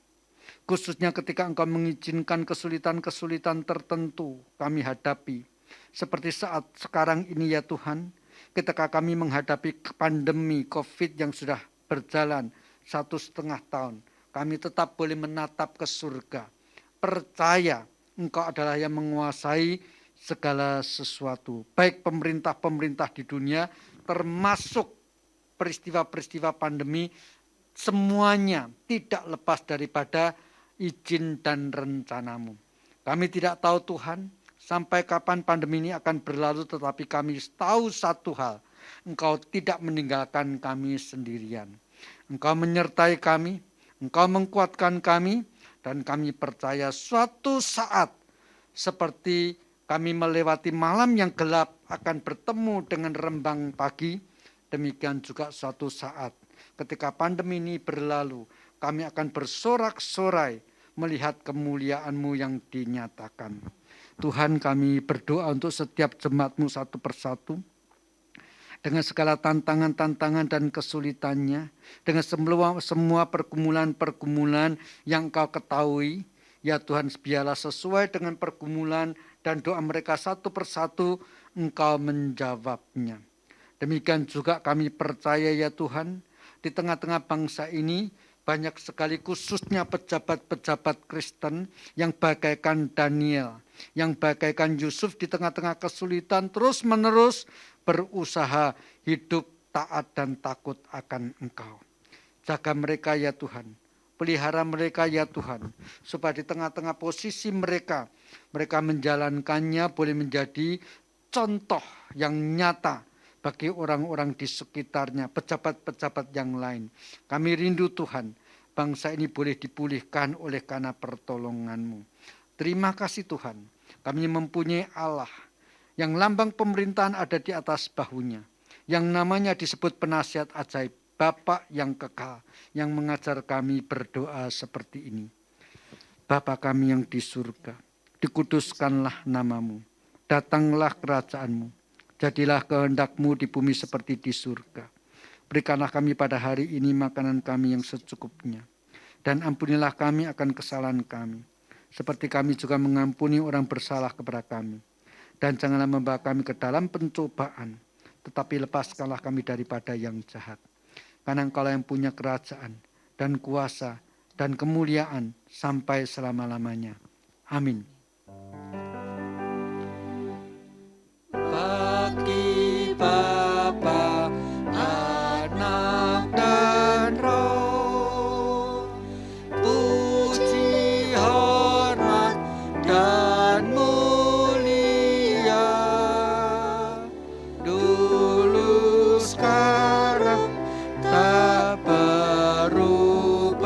khususnya ketika Engkau mengizinkan kesulitan-kesulitan tertentu kami hadapi, seperti saat sekarang ini ya Tuhan, ketika kami menghadapi pandemi COVID yang sudah berjalan 1,5 tahun, kami tetap boleh menatap ke surga. Percaya Engkau adalah yang menguasai segala sesuatu. Baik pemerintah-pemerintah di dunia, termasuk peristiwa-peristiwa pandemi, semuanya tidak lepas daripada izin dan rencana-Mu. Kami tidak tahu Tuhan, sampai kapan pandemi ini akan berlalu, tetapi kami tahu satu hal, Engkau tidak meninggalkan kami sendirian. Engkau menyertai kami, Engkau menguatkan kami, dan kami percaya suatu saat seperti kami melewati malam yang gelap akan bertemu dengan rembang pagi, demikian juga suatu saat ketika pandemi ini berlalu, kami akan bersorak-sorai melihat kemuliaan-Mu yang dinyatakan. Tuhan, kami berdoa untuk setiap jemaat-Mu satu persatu, dengan segala tantangan-tantangan dan kesulitannya, dengan semua pergumulan-pergumulan yang Engkau ketahui, ya Tuhan, biarlah sesuai dengan pergumulan dan doa mereka satu persatu, Engkau menjawabnya. Demikian juga kami percaya ya Tuhan, di tengah-tengah bangsa ini, banyak sekali khususnya pejabat-pejabat Kristen yang bagaikan Daniel, yang bagaikan Yusuf di tengah-tengah kesulitan terus-menerus berusaha hidup taat dan takut akan Engkau. Jaga mereka ya Tuhan, pelihara mereka ya Tuhan, supaya di tengah-tengah posisi mereka menjalankannya boleh menjadi contoh yang nyata bagi orang-orang di sekitarnya, pejabat-pejabat yang lain. Kami rindu Tuhan, bangsa ini boleh dipulihkan oleh karena pertolongan-Mu. Terima kasih Tuhan, kami mempunyai Allah yang lambang pemerintahan ada di atas bahunya, yang namanya disebut penasihat ajaib, Bapa yang kekal, yang mengajar kami berdoa seperti ini. Bapa kami yang di surga, dikuduskanlah nama-Mu, datanglah kerajaan-Mu, jadilah kehendak-Mu di bumi seperti di surga. Berikanlah kami pada hari ini makanan kami yang secukupnya, dan ampunilah kami akan kesalahan kami, seperti kami juga mengampuni orang bersalah kepada kami. Dan janganlah membawa kami ke dalam pencobaan, tetapi lepaskanlah kami daripada yang jahat. Karena Engkau yang punya kerajaan dan kuasa dan kemuliaan sampai selama-lamanya. Amin. Bagi Bapa, Anak dan Roh, puji, hormat, dan mulia, dulu sekarang tak berubah,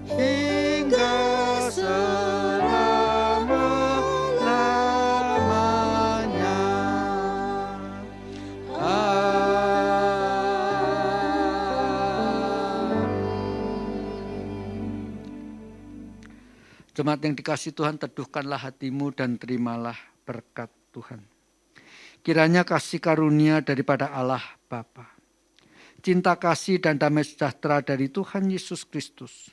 hingga selama-lamanya. Jemaat yang dikasihi Tuhan, teduhkanlah hatimu dan terimalah berkat Tuhan. Kiranya kasih karunia daripada Allah Bapa, cinta kasih dan damai sejahtera dari Tuhan Yesus Kristus,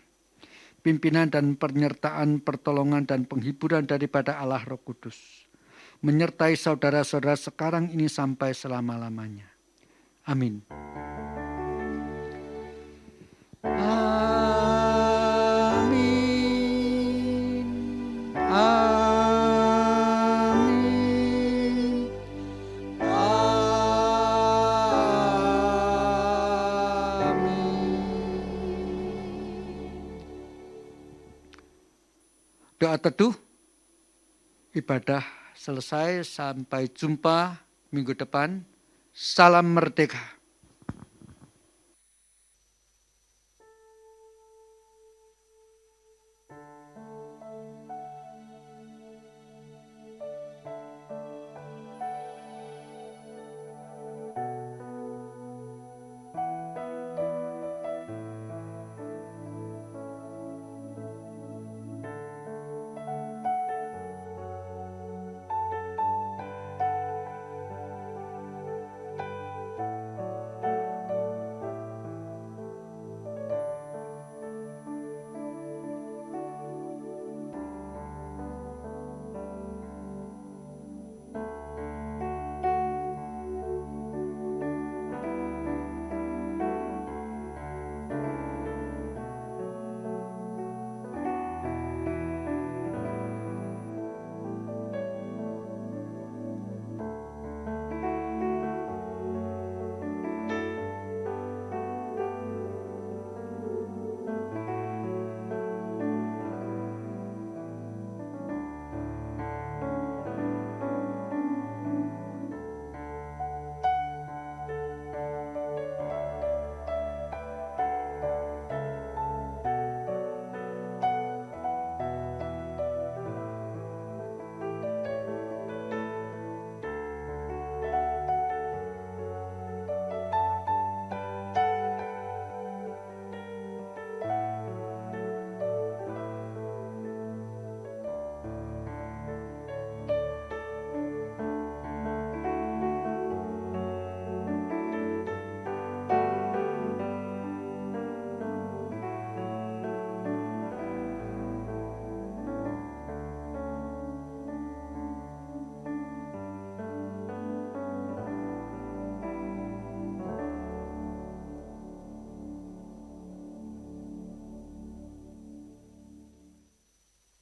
pimpinan dan penyertaan, pertolongan dan penghiburan daripada Allah Roh Kudus, menyertai saudara-saudara sekarang ini sampai selama-lamanya. Amin. Amin. Amin. Doa teduh, ibadah selesai, sampai jumpa minggu depan. Salam merdeka.